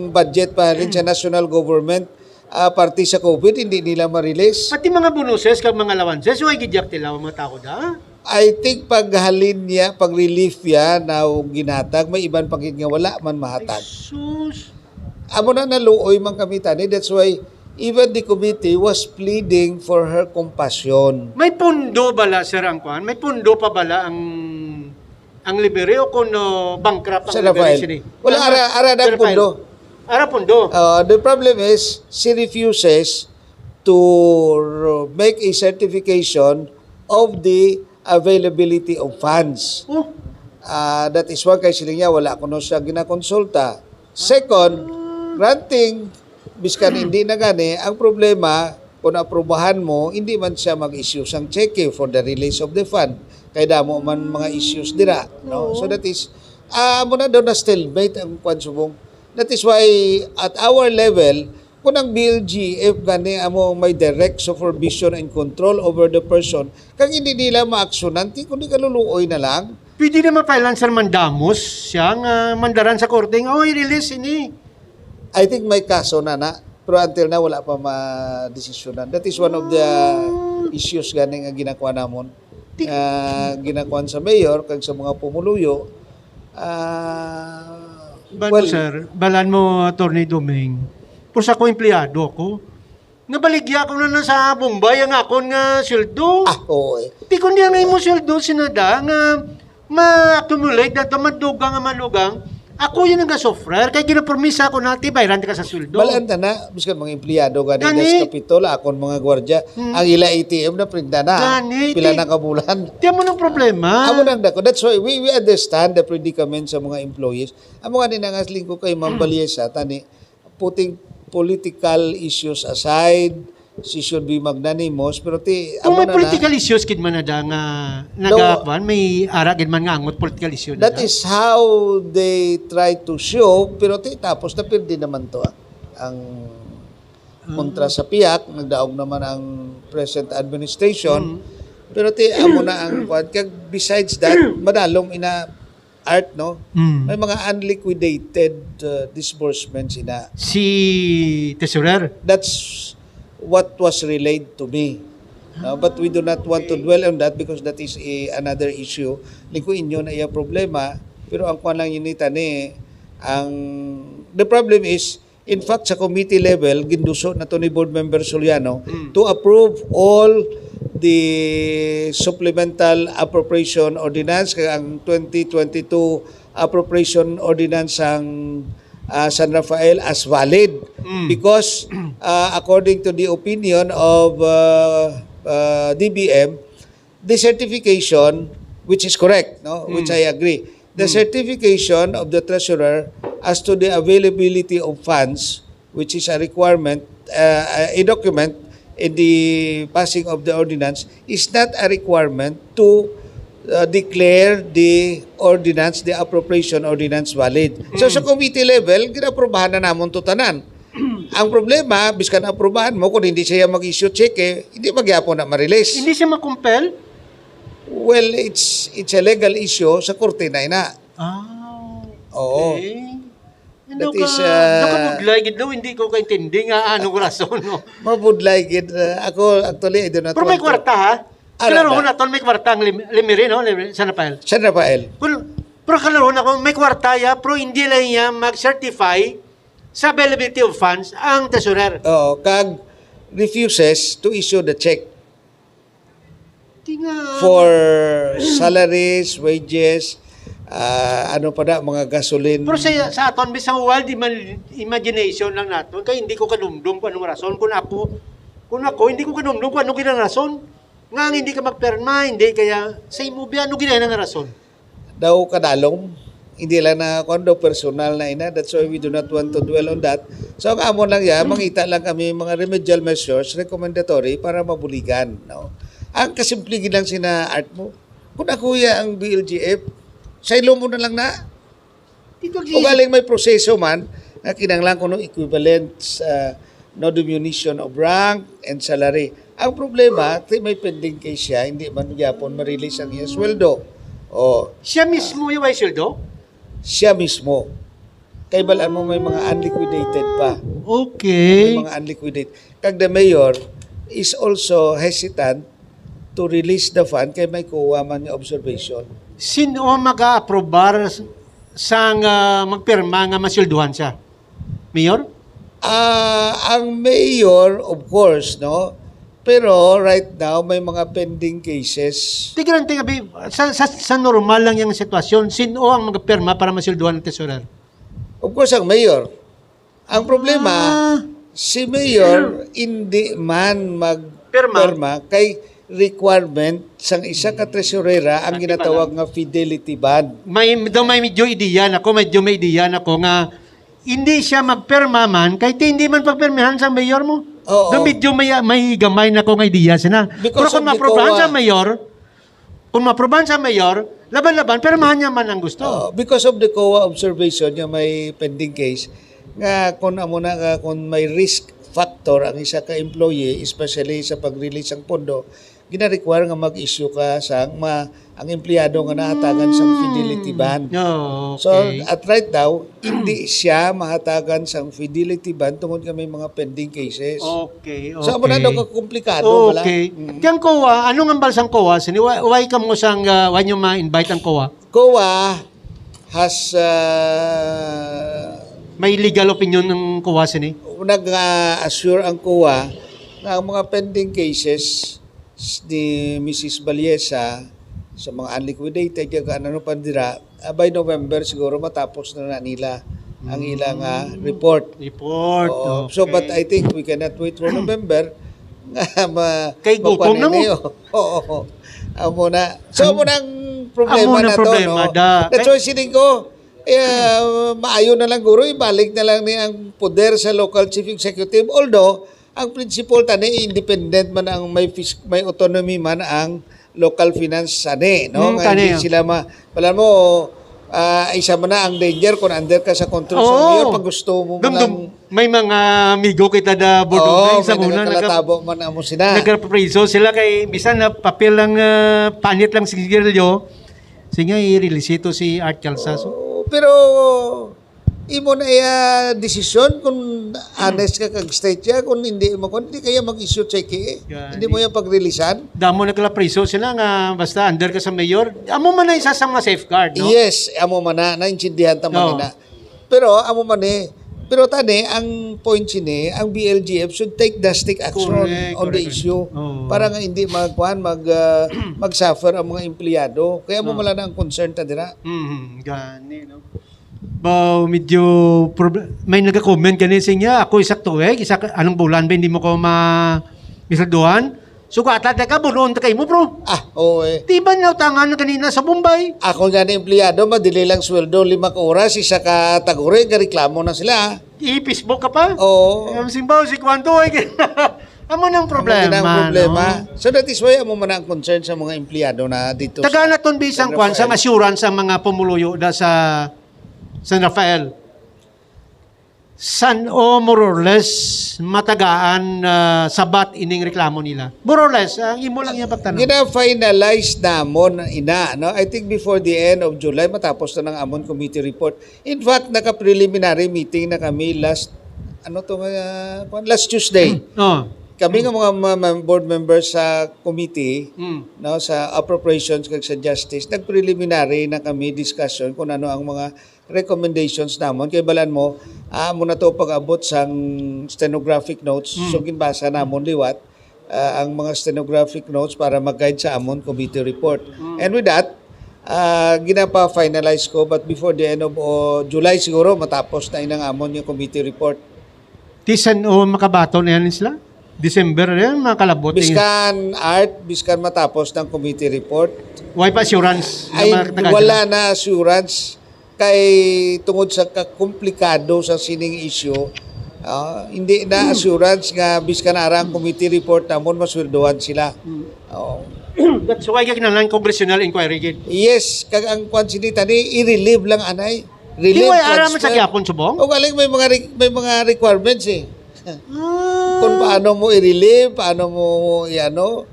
budget pa rin sa national government party sa COVID, hindi nila ma-release. Pati mga bonuses kag mga allowances, why gidyak tilaw mga tao da? I think paghalin niya, pag-relief niya na ginatag, may iban pangit nga wala man mahatag. Jesus. Amo na naluoy man kami tani, that's why even the committee was pleading for her compassion. May pundo bala sir ang kuan? May pundo pa bala ang Libere o kung bankrupt ang Libere sini? Wala ara ng pundo. Ara pundo. The problem is, she refuses to make a certification of the availability of funds. That is why kay sila niya, wala ko siya ginakonsulta. Second, granting, biskan hindi na gani, ang problema, kung aprubahan mo, hindi man siya mag-issue sang cheque for the release of the fund. Kaya damo man mga issues dira. No? So that is, muna daw na stalemate ang kwansubong. That is why at our level, kung ang BLGF gani amo may direct supervision and control over the person, kang hindi nila maaksyonan, kundi kaluluoy na lang. Pwede na mapailan sa mandamos siyang mandaran sa korte nga, i-release ini. I think may kaso na, pero until na wala pa ma-desisyonan. That is one of the issues gani nga ginakuha namon. Ginakuha sa mayor, kag sa mga pumuluyo. Sir, balan mo, Attorney Doming, Pero sa ko empleyado ko, nabaligya ko na sa Bombay ang akon nga sweldo. Oo eh. Di kundi ang imo sweldo sinada nga ma-accumulate na ito, manugang. Ako yun nga software, kaya ginapormisa ako na tibayran ka sa sweldo. Balanta na, biskan mga empleyado gani Gani. das kapitol, akon mga gwardya, ang ila ATM na printa na. Gani, Pila ti- na kabulan. Di mo ng problema. Amo nang dako. That's why we understand the predicament sa mga employees. Ang mga ninangasling ko kay Ma'am Valiesa, tani, putting political issues aside, she should be magnanimous, pero Kung may amo na political issues, kid man na da nga nagapan, may ara kid man nga angot political issue na that da. is how they try to show, pero tapos napirdi naman to ang kontra sa piyak, nagdaog naman ang present administration, pero amo na ang kag besides that, madalong ina art, no? May mga unliquidated disbursements ina. Si Tesorer. That's what was relayed to me. But we do not want to dwell on that because that is another issue. Lingko inyo na iya problema, pero ang kwan lang yunita ni, the problem is, in fact, sa committee level, ginduso na to ni Board Member Soliano to approve all the supplemental appropriation ordinance, kaya ang 2022 appropriation ordinance ang San Rafael as valid because according to the opinion of DBM, the certification, which is correct, no, which I agree, the certification of the treasurer as to the availability of funds, which is a requirement, a document in the passing of the ordinance, is not a requirement to declare the ordinance, the appropriation ordinance valid. So sa committee level, ginaprobahan na namon to tanan. Ang problema, biskan aprobahan mo, kung hindi siya mag-issue check, hindi magyapon na ma-release. Hindi siya makumpel? Well, it's a legal issue sa korte na ina. Oo. Okay. That Ano ka, is, nakabudlay, gid daw, hindi ko kaintindi nga anong rason, no? Mabudlay, gid. Ako, actually, I do not Pero may want to- kwarta, ha? Ah, Kalaro na- ko na ton, may kwarta ang limiri, no? San Rafael. San Rafael. Pero kalaro na ko, may kwarta ya, pero hindi lang niya mag-certify sa availability of funds ang tesorer. Oo, kag refuses to issue the check Tinga. for salaries, wages, ano pa na, mga gasoline. Pero sa aton, bisang wild imagination lang naton, kaya hindi ko kanumdum kung anong rason. Kung ako, hindi ko kanumdum kung anong ginang rason. Nga hindi ka magperma, hindi kaya sa imubya, ano ginang rason? Daw kadalong, hindi lang na kondo personal na ina. That's why we do not want to dwell on that. So ang amon lang yan, mangita lang kami mga remedial measures, recommendatory para mabuligan. No? Ang kasimpligi lang sina art mo. Kung akuya ang BLGF, sa ilo mo na lang na. Dito O galing may proseso man, na kinanglan ko no equivalent sa no diminution of rank and salary. Ang problema, may pending case siya, hindi man gyapon ma-release ang iyang sweldo. O, siya mismo yung may sweldo? siya mismo. Kay balaan mo may mga unliquidated pa. Okay. May mga unliquidated. Kag the mayor is also hesitant to release the fund kay may kuha man yung observation. Sino ang mag-a-aprobar sa magpirma nga masilduhan siya? Mayor? Ang mayor, of course, no? Pero right now, may mga pending cases. Tigran, sa normal lang yung sitwasyon, sino ang magpirma para masilduhan ng tesorer? Of course, ang mayor. Ang problema, si mayor hindi man magpirma kay requirement sang isa ka tresurera ang ginatawag nga fidelity bond. May medyo ideya na ko nga hindi siya magpirma man kahit hindi man pagpirmahan sa mayor mo. Oo. Do medyo may gamay na ko nga ideya sana. Pero Because kung of the maprobahan COA. sa mayor, laban-laban pirmahan niya man ang gusto. Because of the COA observation yung may pending case nga kung amo na nga kung may risk factor ang isa ka employee especially sa pag-release ng pondo gina-require nga mag-issue ka sang ang empleyado nga nahatagan sang fidelity bond. Okay. So at right now hindi siya mahatagan sang fidelity bond tungod nga may mga pending cases. Okay. So amo na daw ka komplikado Okay. Kaya COA, anong ang balsang COA? Why ka mo sang why nyo ma-invite ang COA? COA has May legal opinion ng kuwa sini? Nag-assure ang COA na ang mga pending cases ni Mrs. Vallesa sa mga unliquidated yung ano pandira, by November siguro matapos na nila ang ilang report. Report. Oo. Okay. So but I think we cannot wait for November nga Kay gutom na mo. Oo. Amo na. So amo nang problema Amo na na to, problema, no? da. That's why sining ko, maayo na lang guro, ibalik na lang ni ang poder sa local chief executive. Although, ang principle tani, independent man ang may autonomy man ang local finance tani, no? Nga Tani. hindi sila wala mo, isa man na ang danger kung under ka sa control sa mayor, pag gusto mo Dum, may mga amigo kita da Bordong sa may una nagkalatabo man amo sila. nagka-preso sila kay bisan na papel lang panit lang sigarilyo. Sige, i-release ito si Art Calzaso. Pero imo na desisyon kung honest ka kag state ya kung hindi mo kung hindi kaya mag-issue check hindi mo yan pag-releasean. Damo nagka-preso sila nga basta under ka sa mayor. Amo man na isa sa mga safeguard, no? Yes, amo man na naintindihan ta man No. na. Pero amo man pero tani ang point sini ang BLGF should take drastic action Correct, on the correct. issue Oo. para nga hindi mag-suffer ang mga empleyado. Kaya mo mala na ang concern ta dira. Gani, no? Ba, medyo may nagka-comment kanina sa niya, ako isakto anong bulan ba hindi mo ko misalduhan? So kata ka, bunoon ta kay mo, bro. Oo Di ba nautangan kanina sa Bombay? Ako nga na empleyado, madili lang sweldo, 5 oras, isa ka taguri, reklamo na sila. I-Facebook ka pa? Oo. Simbaw, si Kwanto, amo nang problema. Ang problema. No? So that is why amo man ang concern sa mga empleyado na dito. Taga na ton bisang San kwan sa Rafael. assurance sa mga pumuluyo da sa San Rafael. San o more or less matagaan sabat ining reklamo nila. More or less, ang imo lang yung pagtanong. Gina-finalize namon no? I think before the end of July matapos na ng Amon Committee report. In fact, naka-preliminary meeting na kami last Tuesday. Oh. Kami nga mga board members sa committee, no, sa appropriations kag sa justice, nag-preliminary na kami discussion kung ano ang mga recommendations namon. Kay balan mo, muna to pag-abot sang stenographic notes. So ginbasa namon liwat ang mga stenographic notes para mag-guide sa Amon Committee report. And with that, ginapa-finalize ko but before the end of July siguro matapos na inang Amon yung committee report. Tisan o makabato na yan sila? December na yan, mga kalabot. Biskan matapos ng committee report. Why pa assurance? Ay, wala na assurance kay tungod sa komplikado sa sining issue. Hindi na assurance nga biskan arang committee report namon masweldohan sila. That's why kailangan congressional inquiry gid. Yes, kag ang kwan sinita ni i-relieve lang anay. Di Relieve mo aram sa gyapon subong? O galing may mga requirements kung paano mo i-relieve, paano mo i-ano.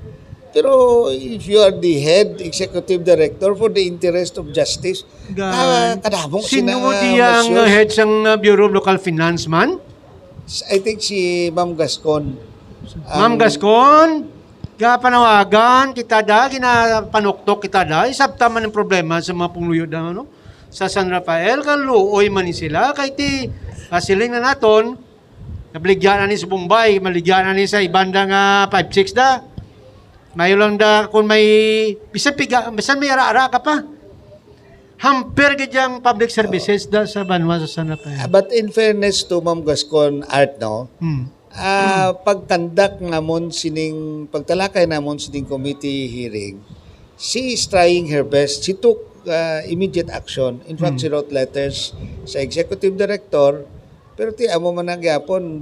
Pero if you are the head executive director for the interest of justice, kadamong Sino diyang head sang Bureau of Local Finance man? I think si Ma'am Gascon. Ma'am Gascon, panawagan kita da, ginapanuktok kita da, isabta man ang problema sa mga pungluyo da, ano? Sa San Rafael, kaluoy man ni sila, kay ti, siling na naton, nabaligyan na ni sa Bombay, maligyan na ni sa ibanda nga 5-6 da. Mayo lang da, kung may, bisan may ara-ara ka pa. Hamper gadyang public services da sa Banwa sa San Rafael. But in fairness to Ma'am Gascon, Art, no? Pagkandak namon pagtalakay namon sining committee hearing, she is trying her best. She took immediate action. In fact, she wrote letters sa executive director, pero ti amo man ang gyapon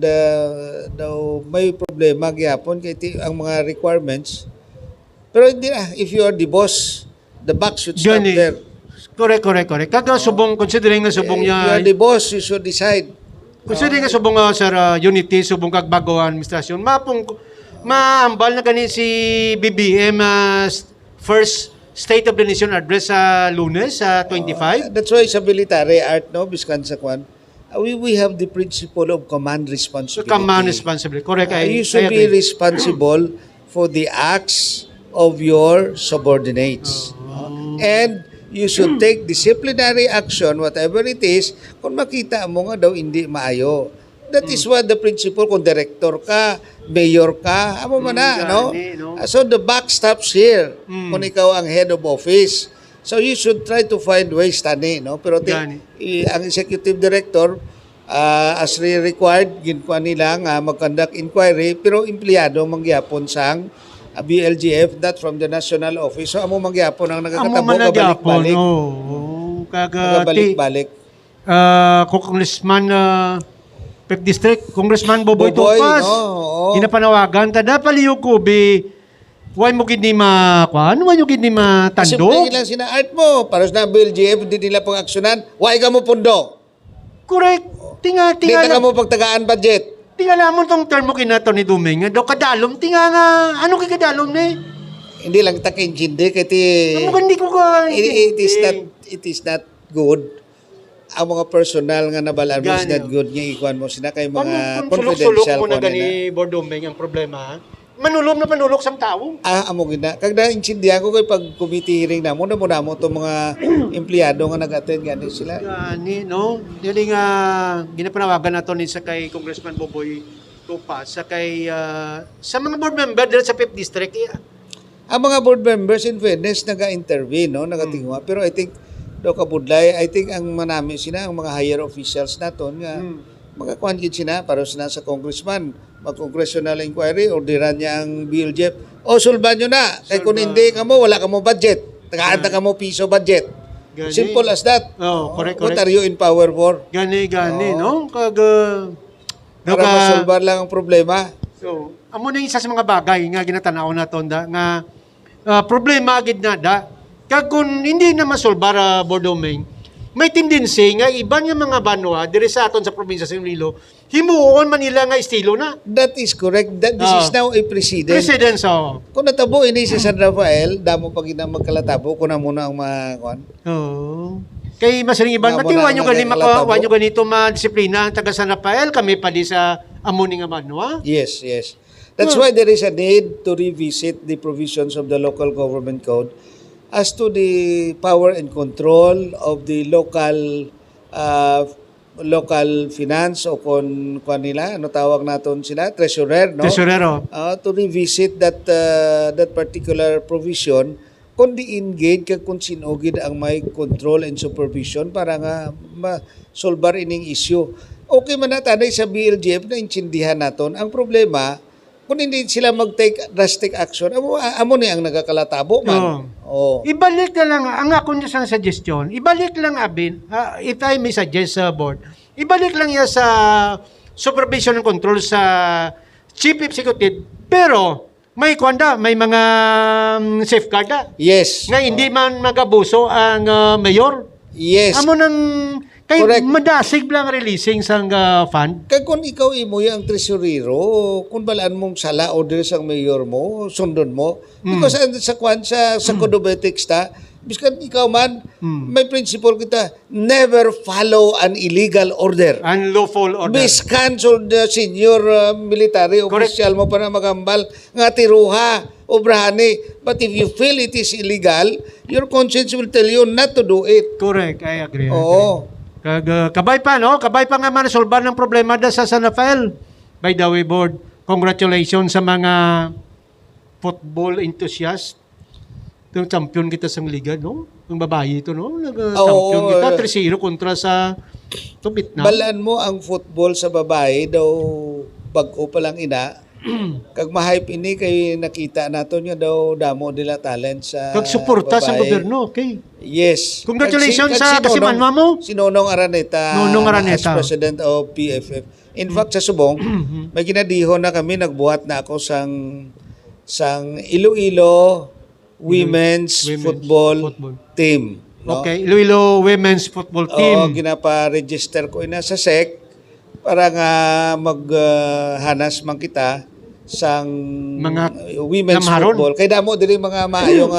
daw may problema gyapon kay ti ang mga requirements. Pero hindi na, if you are the boss, the buck should stop Johnny, there. Correct. Kaga subong, considering na subong If you niya, are the boss, you should decide. considering na subong sir, unity, subong kagbago administrasyon, maambal na gani si BBM first State of the Nation address sa Lunes, sa 25. That's why sa military art, no, biskan sa kwan, we have the principle of command So, responsibility. command responsibility. Correct. You should be responsible for the acts of your subordinates. And you should take disciplinary action, whatever it is, kung makita mo nga daw hindi maayo. That is what the principle, kung director ka, mayor ka, amo man na, no? So the buck stops here, kung ikaw ang head of office. So you should try to find ways, tani, no? Pero ang executive director, as required, ginkuha nila nga mag-conduct inquiry, pero empleyado mangyapon sang BLGF, not from the national office. So amo mangyapon ang nagkakatabo, kabalik-balik. Kabalik-balik. Congressman 5th District, Congressman Boboy Topas. No, Ginapanawagan ka, dapaliw ko, why mo gini why mo gini Kasi matando? pwede lang sina art mo. Para sa BLGF, hindi nila pang aksyonan. Why ka mo pundo? Correct. Hindi ka mo pagtagaan budget. Tingala mo tong term mo kinato ni Duming. Do kadalom, tinga nga, ano kay kadalom ni? Hindi lang takin-jindi. Hindi ko ka... It is not good. Ang mga personal nga nabalaan mo is not good nga ikuan mo sila kay mga sulok-sulok confidential mo na kuan gani Board Duming ang problema. Manulom na panulok sang tao. amo gina. Kag na-intindihan ko kay pag committee hearing na mo itong mga empleyado nga nag-attend gani sila. Gani, no? Dili nga ginapanawagan nato ni sa kay Congressman Boboy Topas sa kay sa mga board member dito sa 5th District. Ang mga board members in fairness naga-intervene, no, nagatingwa. Pero I think do kabudlay, I think ang manami sila ang mga higher officials naton nga mga kuan gid sila para sila sa congressman mag-congressional inquiry or diran niya ang BLGF. O sulban nyo na. Kaya kung hindi ka mo, wala ka mo budget. Tagaanta ka mo piso budget. Gani. Simple as that. Correct. What are you in power for? Gani, no? Para masolbar lang ang problema. So, amo na isa sa mga bagay nga ginatanaw naton da nga problema gid na da. Kag kung hindi na masolbar Board Duming, may tendency nga iban nga mga banwa diri sa aton sa probinsya sa Iloilo, himuon man nila nga estilo na. That is correct. This is now a precedent. Precedent, so. Kung natabo ini si San Rafael, damo pag ina magkalatabo, kuna muna ang mga kuan. Oo. Kay masaling iban, Nga, matiwan nyo gani kalatabo. makawan nyo ganito ma-disiplina ang taga San Rafael, kami pa di sa amuni nga banwa. Yes. That's why there is a need to revisit the provisions of the local government code as to the power and control of the local finance o kung nila, ano tawag naton sila, treasurer, no? Tesorero. To revisit that particular provision kung di-engage ka kung sinugid ang may control and supervision para nga ma-solbar ining issue. Okay man natanay sa BLGF na intindihan naton. Ang problema, kung hindi sila mag-take drastic action, amo ni ang nagakalatabo man. Ibalik na lang, ang ako niya sa suggestion, ibalik lang abin, if I may suggest sa board, ibalik lang yan sa supervision and control sa chief executive, pero may kwanda, may mga safeguard da. Yes. Nga hindi man magabuso ang mayor. Yes. Amo nang kay Correct. madasig lang releasing sang fund. Kaya kung ikaw imo ang tresurero, kung balaan mong sala order sang mayor mo, sundon mo. Because sa code of ethics ta, biskan ikaw man, may principle kita, never follow an illegal order. Unlawful order. Biskan the senior military official mo pa na magambal nga tiruha, obrahani. But if you feel it is illegal, your conscience will tell you not to do it. Correct, I agree. Oo. Kabay pa, no? Kabay pa nga man-solban ng problema da sa San Rafael. By the way, board, congratulations sa mga football enthusiast. Itong champion kita sa liga, no? Ang babae ito, no? Nag-champion kita. 3-0 kontra sa Vietnam. Balaan mo ang football sa babae, daw bag-o pa lang ina. Kag ma-hype ini kay nakita nato niya daw damo nila talent sa Kag suporta sa babae. gobyerno, okay. Yes. Congratulations sa kasimanwa mo. Si Nonong Araneta, Nonong Araneta. as president of PFF. In fact, sa Subong, may ginadihon na kami, nagbuhat na ako sang Iloilo Women's Football Team. No? Okay, Iloilo Women's Football Team. Oo, ginapa-register ko ina sa SEC para nga maghanas man kita sang Mga women's namharon. football. Kay damo diri mga maayong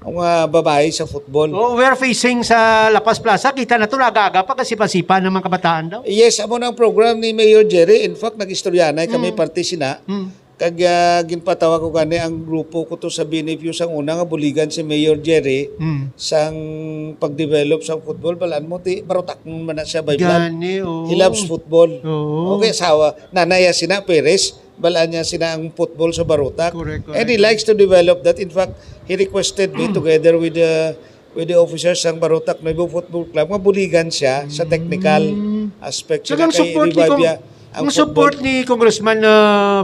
mga babae sa football. Oh, we're facing sa La Paz Plaza. Kita na ito, nag-aga pa kasi pasipa ng mga kabataan daw. Yes, amo ng program ni Mayor Jerry. In fact, nag-istoryanay kami parte sina. Kag ginpatawa ko gani ang grupo ko to sa Benefuse ang una nga buligan si Mayor Jerry sang pag-develop sa football. Balaan mo ti barutak man na siya by blood. Gani, oo. He loves football. Oo. Okay, sawa. Nanaya sina Perez. Balaan niya sina ang football sa barutak. Correct. And he likes to develop that. In fact, he requested me together with the officers ng Barutak Nuevo Football Club nga buligan siya sa technical aspect. So, ang support ni ang support ni Congressman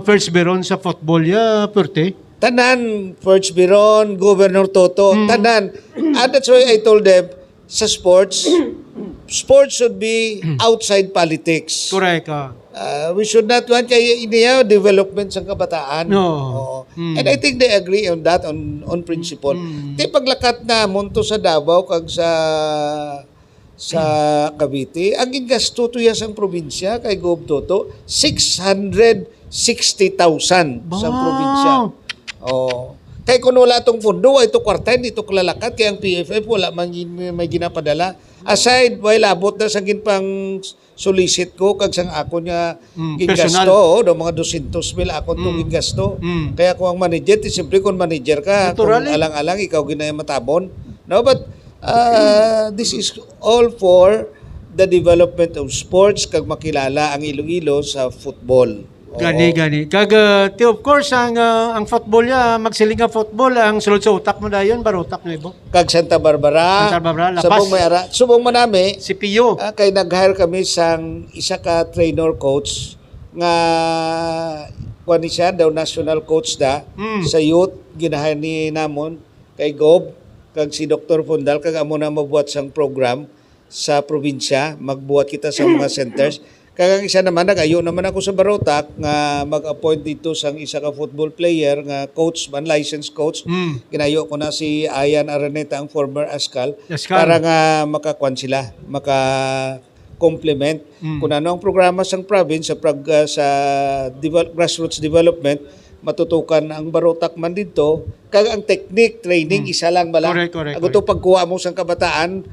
First Beron sa football Perte. Tanan, First Biron, Governor Toto, tanan. And that's why I told them, sa sports should be outside politics. Correct. We should not want kaya iniya development sa kabataan. No. Oo. And I think they agree on that, on principle. Di paglakat na monto sa Davao kag sa Cavite, ang gingasto to yas ang probinsya kay Gov Toto, 660,000 sa probinsya. Oh. Kay kung wala itong pundo, ito kwarten, ito kalalakat, kaya ang PFF wala man may ginapadala. Aside, while abot na sa ginpang solicit ko, kag sang ako niya gingasto, do mga 200,000 ako itong gingasto. Kaya kung ang manager, siyempre kung manager ka, kung alang-alang, ikaw ginaya matabon. No, but this is all for the development of sports kag makilala ang Iloilo sa football. Gani. Kag of course ang football magsiling nga football ang sulod sa utak mo dayon Barutak Nuevo. Kag Santa Barbara, Lapas. Sabong Mayara. Subong manami, Si Pio. kay nag-hire kami sang isa ka trainer coach nga kuan ni siya daw national coach sa youth ginahay ni namon kay Gob kag si Dr. Fundal kag amo na mabuhat sang program sa probinsya, magbuhat kita sa mga centers. Kag ang isa naman nagayo naman ako sa Barutak nga mag-appoint dito sang isa ka football player nga coach man licensed coach. Ginayo ko na si Ayan Araneta ang former Askal para nga makakuan sila, complement kung ano ang programa sang province sa grassroots development matutukan ang Barutak man dito kag ang technique training isa lang bala. Correct. Ago to pagkuha mo sang kabataan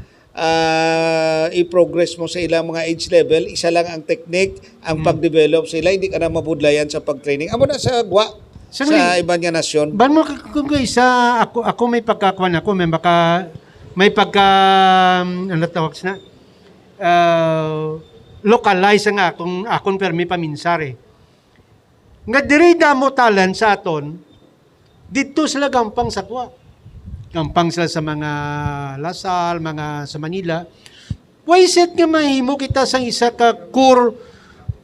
i-progress mo sa ilang mga age level, isa lang ang technique, ang pag-develop sila, hindi ka na mabudlayan sa pag-training. Amo na sa gwa sa ibang nga nasyon. Ban mo kung isa ako may pagkakuan ako may pagka ano tawag na localize nga akong permi paminsare. Nga diri damo talent sa aton dito sila gampang sa kuha. Gampang sila sa mga Lasal, mga sa Manila. Why is it nga mahimo kita sa isa ka core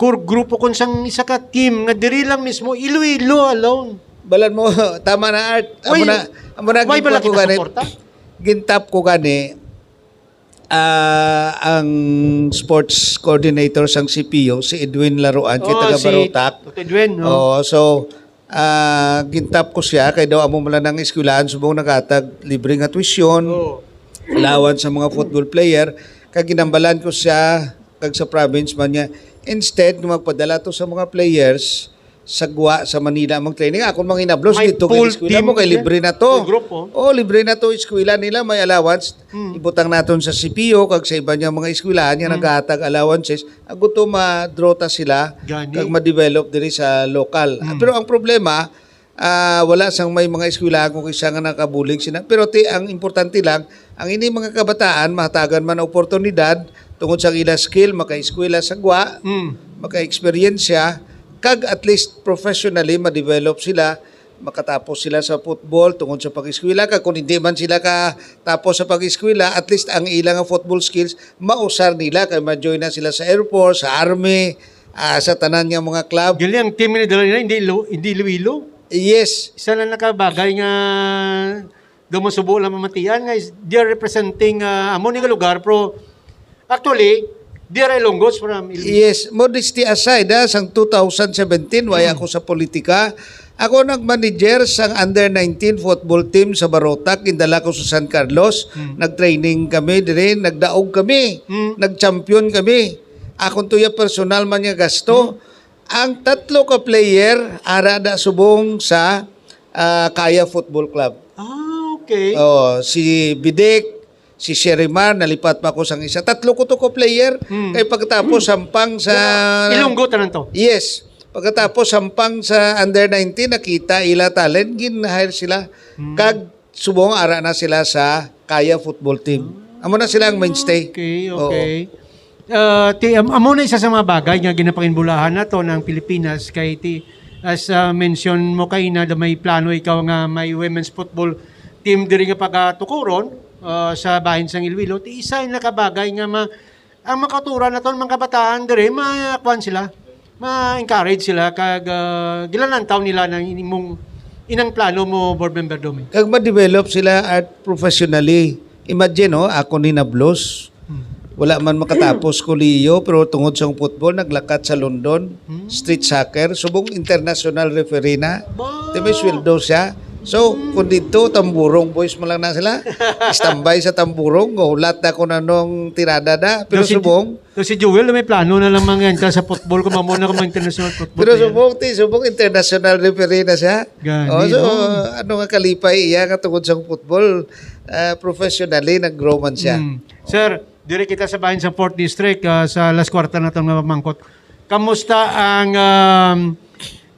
grupo kung sang isa ka team nga diri lang mismo Iloilo alone. Balan mo tama na Art. Amo na why bala kita suporta? Gintap ko gani ang sports coordinator sang CPO si Edwin Laruan kay taga Barutak. Si Edwin. So gintap ko siya kay daw amo mala ng eskwelahan subong nagatag libre nga tuition. Allowance sa mga football player kag ginambalan ko siya kag sa province man niya instead nga magpadala to sa mga players sa Gwa sa Manila mag training ako mga inablos dito kay eskwela mo kay libre na to. Libre na to eskwela nila may allowance. Ibutang naton sa CPO kag sa iba niya mga eskwelahan nga naghatag allowances ago to madrota sila kag ma-develop diri sa lokal. Pero ang problema wala sang may mga eskwelahan kung isa nga nakabulig sila. Pero ang importante lang ang ini mga kabataan mahatagan man oportunidad tungod sa ila skill maka-eskwela sa Gwa, maka-eksperyensya kag at least professionally ma-develop sila, makatapos sila sa football tungod sa pag-eskwela kag kung hindi man sila ka tapos sa pag-eskwela at least ang ilang football skills mausar nila kay ma-join na sila sa Air Force, sa Army, sa tanan nga mga club. Gali ang team ni dala nila hindi Iloilo. Yes. Isa lang nakabagay nga gumusubo lang mamatian nga they are representing amo ni nga lugar pero actually they are Ilonggos from Iloilo. Yes, modesty aside, sang 2017, waya ako sa politika. Ako nag-manager sang under-19 football team sa Barutak, indala ko sa San Carlos. Nag-training kami din, nagdaog kami, nag-champion kami. Akong tuya personal man nga gasto. Ang tatlo ka player, arada subong sa Kaya Football Club. Okay. Si Bidek, si Sherimar, nalipat pa ko sang isa. Tatlo ko to ko player. Kay pagkatapos sampang sa Ilonggo tanan to. Yes. Pagkatapos sampang sa under 19 nakita ila talent gin-hire sila kag subong ara na sila sa Kaya football team. Amo na sila ang mainstay. Okay, Oo. okay. Amo na isa sa mga bagay nga ginapakinbulahan nato ng Pilipinas kay as mention mo kay na may plano ikaw nga may women's football team diri nga pagatukuron sa bahin sang Iloilo. Isa yung nakabagay nga ang makaturan naton mga kabataan diri makuan sila, ma-encourage sila kag gilanan taon nila ng inang plano mo board member Domi. Kag ma-develop sila art professionally. Imagine, ako ni Nablos. Wala man makatapos kolehiyo pero tungod sa football naglakat sa London, street soccer, subong international referee na. May sweldo siya. So, kung dito, tamburong boys mo lang na sila. Standby sa tamburong. Hulat na kung anong tirada na. Pero subong. So si Joel may plano na lang mga yan sa football kung mamuna ka mga international football. Pero subong international referee na siya. Gani, So, ano nga kalipay iya nga tungod sa football, professionally, nag-grow man siya. Sir, dire kita sa bahin sa 4th District sa last quarter na itong mapamangkot. Kamusta ang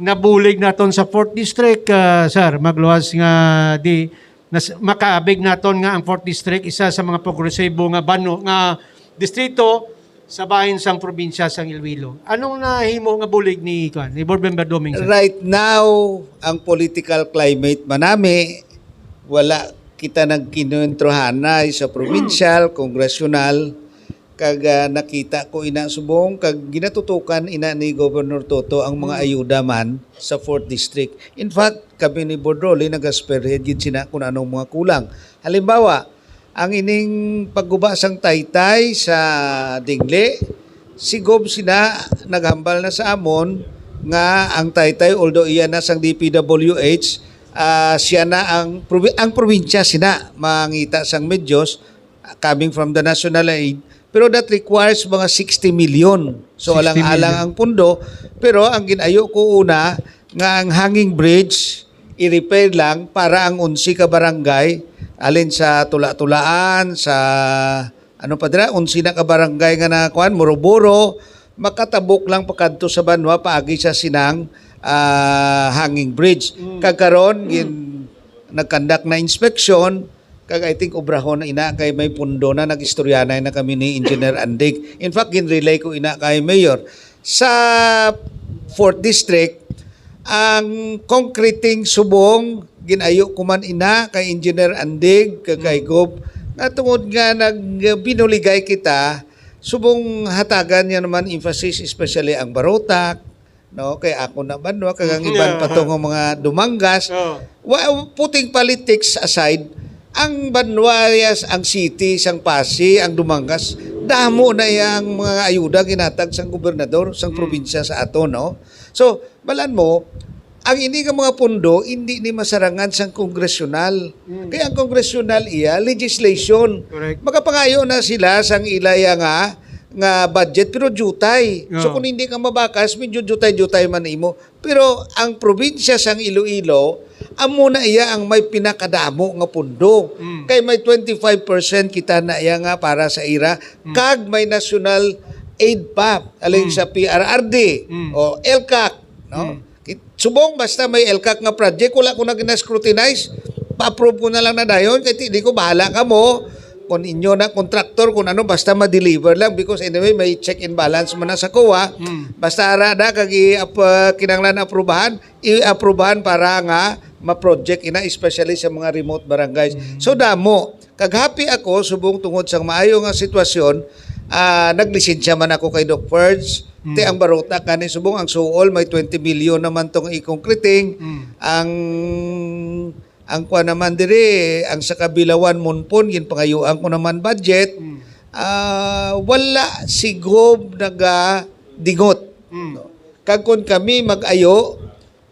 nabulig naton sa 4th District, sir? Magluwas nga makaabig naton nga ang 4th District, isa sa mga progresibo nga bano nga distrito sa bahin sang probinsya sang Iloilo. Anong nahimo nga bulig ni Board Member Doming, sir? Right now, ang political climate manami, wala kita nagkinuentrohan na sa provincial, congressional, kag nakita ko ina subong kag ginatutukan ina ni Governor Toto ang mga ayuda man sa 4th District. In fact, kami ni Bordoli nag-spearhead gid sina kung anong mga kulang. Halimbawa, ang ining paggubasang taytay sa Dingle, si Gob sina naghambal na sa amon nga ang taytay although iyan na sang DPWH, siya na ang probinsya sina mangita sang medyos coming from the national aid. Pero that requires mga 60 million. So 60 alang-alang million. ang pundo. Pero ang ginayo ko una, nga ang hanging bridge, i-repair lang para ang 11 ka barangay, alin sa Tula-Tulaan, sa ano pa dira, 11 na ka barangay nga na kuan, Moroboro, makatabok lang pakadto sa Banwa, paagi sa sinang hanging bridge. Kagkaron, nagkandak na inspection, kag I think obrahon na ina kay may pundo na nagistoryanay na kami ni Engineer Andig. In fact, ginrelay ko ina kay Mayor. Sa 4th District, ang concreting subong ginayo ko man ina kay Engineer Andig, kay Gob, nga tungod nga nagbinuligay kita, subong hatagan niya naman emphasis especially ang Barotak, no, kay ako naman no, kag ang iban pa tong mga Dumangas. Putting politics aside, ang Banwayas, ang city, sang Pasi, ang Dumangas, damo na yang mga ayuda ginatag sang gobernador, sang probinsya sa ato, no? So, balan mo, ang ini nga mga pundo, hindi ni masarangan sang kongresyonal. Kaya ang kongresyonal iya, legislation. Correct. Makapangayo na sila sang ilaya nga budget pero jutay. So Oo. kung hindi ka mabakas, medyo jutay-jutay man imo. Pero ang probinsya sang Iloilo, amo na iya ang may pinakadamo nga pundo. Kay may 25% kita na iya nga para sa IRA, kag may national aid pa alin sa PRRD o LCAC, no? Subong basta may LCAC nga project, wala ko na gina-scrutinize, pa-approve ko na lang na dayon, kaya di ko bahala ka mo kung inyo na contractor, kung ano, basta ma-deliver lang because anyway, may check and balance man na sa COA. Basta ara na, kag kinanglan aprubahan, i-aprubahan para nga ma-project ina, especially sa mga remote barangays. So damo, kag happy ako, subong tungod sa maayo nga sitwasyon, naglisensya man ako kay Doc Ferds, te ang Barota kani subong ang suol may 20 million naman tong i-concreting, ang kuha naman diri, ang sa Kabilawan Monpon, ginpangayuan ko naman budget, wala sigob dingot. No? Kag kun kami mag-ayo,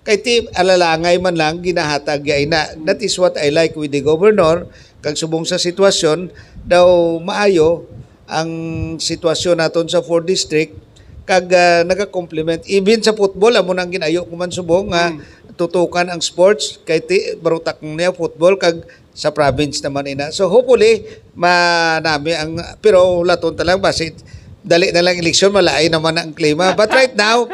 kay ti alalangay man lang, ginahatag ya ina. That is what I like with the governor. Kag subong sa sitwasyon, daw maayo ang sitwasyon naton sa 4th District, kag nagakomplement. Even sa football, amo nang ginayo ko man subong nga, tutukan ang sports kay barutak niya football kag sa province naman ina. So hopefully manami ang pero laton talang basit dali na lang eleksyon malay naman ang klima. But right now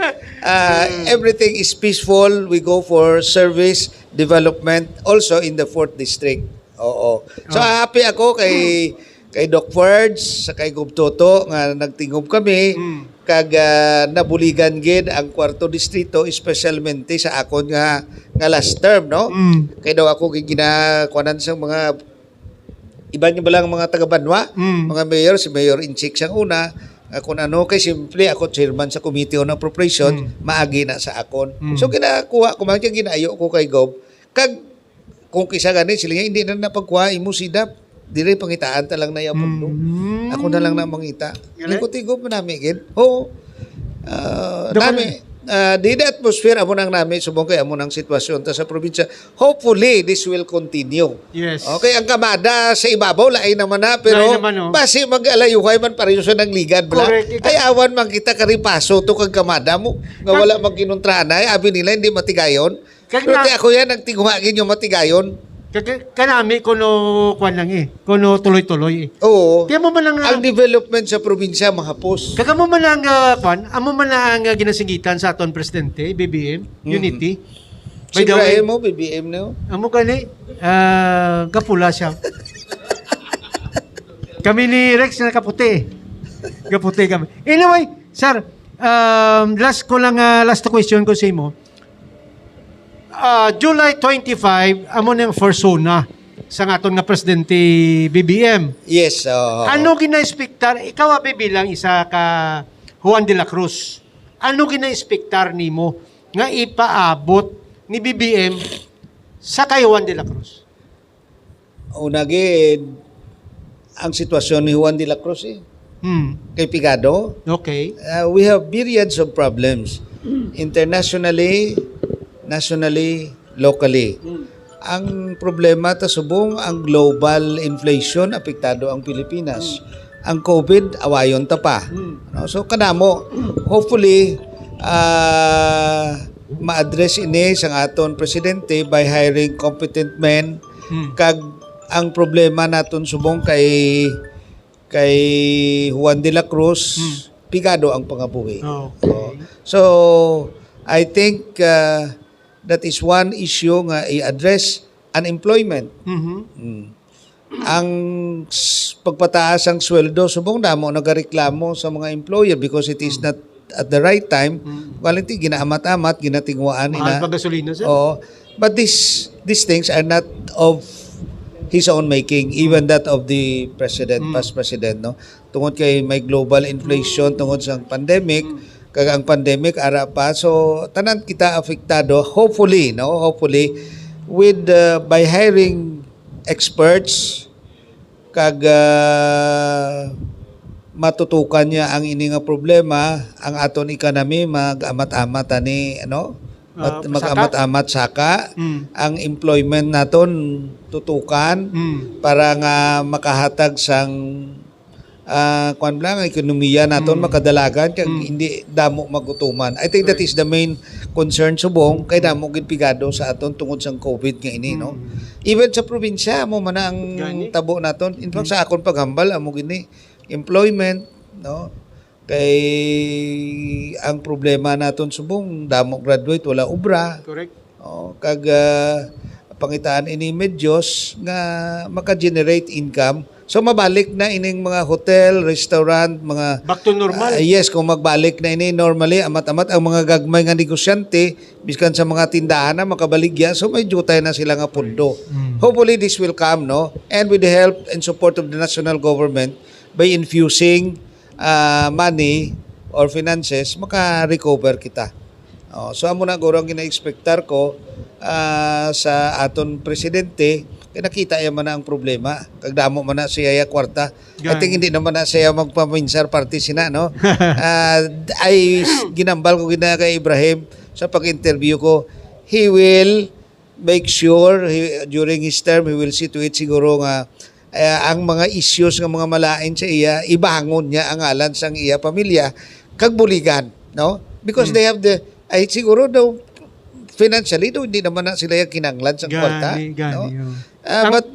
Everything is peaceful. We go for service development also in the 4th district. Oo. So happy ako kay Doc Fords sa kay Gub Toto nga nagtingog kami kag nabuligan gid ang 4th distrito especialmente sa akon nga last term, no? Kay daw ako ginakuanan sa mga iba niyo ba lang mga taga-Banwa, mga mayor, si Mayor Inchik siyang una, kung ano, kay simple ako chairman sa Committee on Appropriation, maagi na sa akon. So ginakuha, kung mga ginayo ko kay Gob, kag kung kisa gani, sila nga hindi na napagkuha, imo sidap, dire pangitaan talang na yapon do. Ako na lang na mangita. Lingkot Gob manami gid. Oo. Nami, di the atmosphere amo nang nami subong kay amo nang sitwasyon ta sa probinsya. Hopefully this will continue. Yes. Okay, ang kamada sa ibabaw lain naman na pero Lain naman, oh. basi mag-alayuhay man pareho sa nang ligad bala. Correct. Ay awan man kita karipaso to kag kamada mo nga wala magkinuntrahan ay abi nila hindi matigayon. Kag Pero na- ti ako yan nagtinguhagin yung matigayon. Kanami kuno kwan lang kuno tuloy-tuloy Oo. Kaya mo man lang Ang development sa probinsya mahapos. kaga mo man lang kwan, amo man lang ginasigitan sa aton presidente BBM Unity. By the way, Sigrahe mo BBM no? amo gani kapula siya. Kami ni Rex na kaputi. Kaputi kami. Anyway, sir, last question ko sa imo. July 25, amo nang persona sa aton nga presidente BBM. Yes. Ano gina-expectar, ikaw bilang isa ka Juan de la Cruz, ano gina-expectar nimo nga ipaabot ni BBM sa kay Juan de la Cruz? Unagid ang sitwasyon ni Juan de la Cruz kay Pigado. Okay. We have myriads of problems internationally, nationally, locally. Ang problema ta subong ang global inflation apektado ang Pilipinas. Ang COVID awayon ta pa. No? So kanamo hopefully ma-address ini sang aton presidente by hiring competent men kag ang problema naton subong kay Juan de la Cruz Pigado ang pangabuhi. Okay. So I think that is one issue nga i-address, unemployment. Ang pagpataas ang sweldo, subong damo nagareklamo sa mga employer because it is not at the right time. Quality, ginaamat-amat, ginatingwaan Mahal ina. pa gasolina, sir? Oo. But these things are not of his own making, even that of the president, past president, no? Tungod kay may global inflation, tungod sa pandemic, kag ang pandemic ara pa, so tanan kita apektado, hopefully with by hiring experts kag matutukan niya ang ini nga problema, ang aton economy mag-amat-amat ani mag-amat-amat saka ang employment naton tutukan para nga makahatag sang kuan lang ang ekonomiya naton makadalagan kag hindi damo magutuman. I think that is the main concern subong kay damo gid pigado sa aton tungod sang COVID nga ini, no. Even sa probinsya mo man ang tabo naton. In fact sa akon paghambal amo gini employment, no. Kay ang problema naton subong damo graduate wala obra. Correct. Kag pangitaan ini medyos nga maka-generate income. So mabalik na ining mga hotel, restaurant, mga Back to normal. yes, kung magbalik na ini normally amat-amat ang mga gagmay nga negosyante biskan sa mga tindahan na makabaligya, so may jutay na sila nga pundo. Hopefully this will come, no, and with the help and support of the national government by infusing money or finances maka-recover kita. So amo na guro ang gina-expectar ko sa aton presidente. Kaya nakita man na ang problema. Kagdamo man na siya kwarta. I think hindi naman na siya magpaminsar party sina, no? Ay ginambal ko gina kay Ibrahim sa pag-interview ko. He will make sure during his term, he will see to it siguro nga ang mga issues ng mga malain sa iya, ibangon niya ang alan sang iya pamilya kag buligan, no? Because they have ay siguro daw financially daw hindi naman na sila yung kinanglan sa kwarta, no?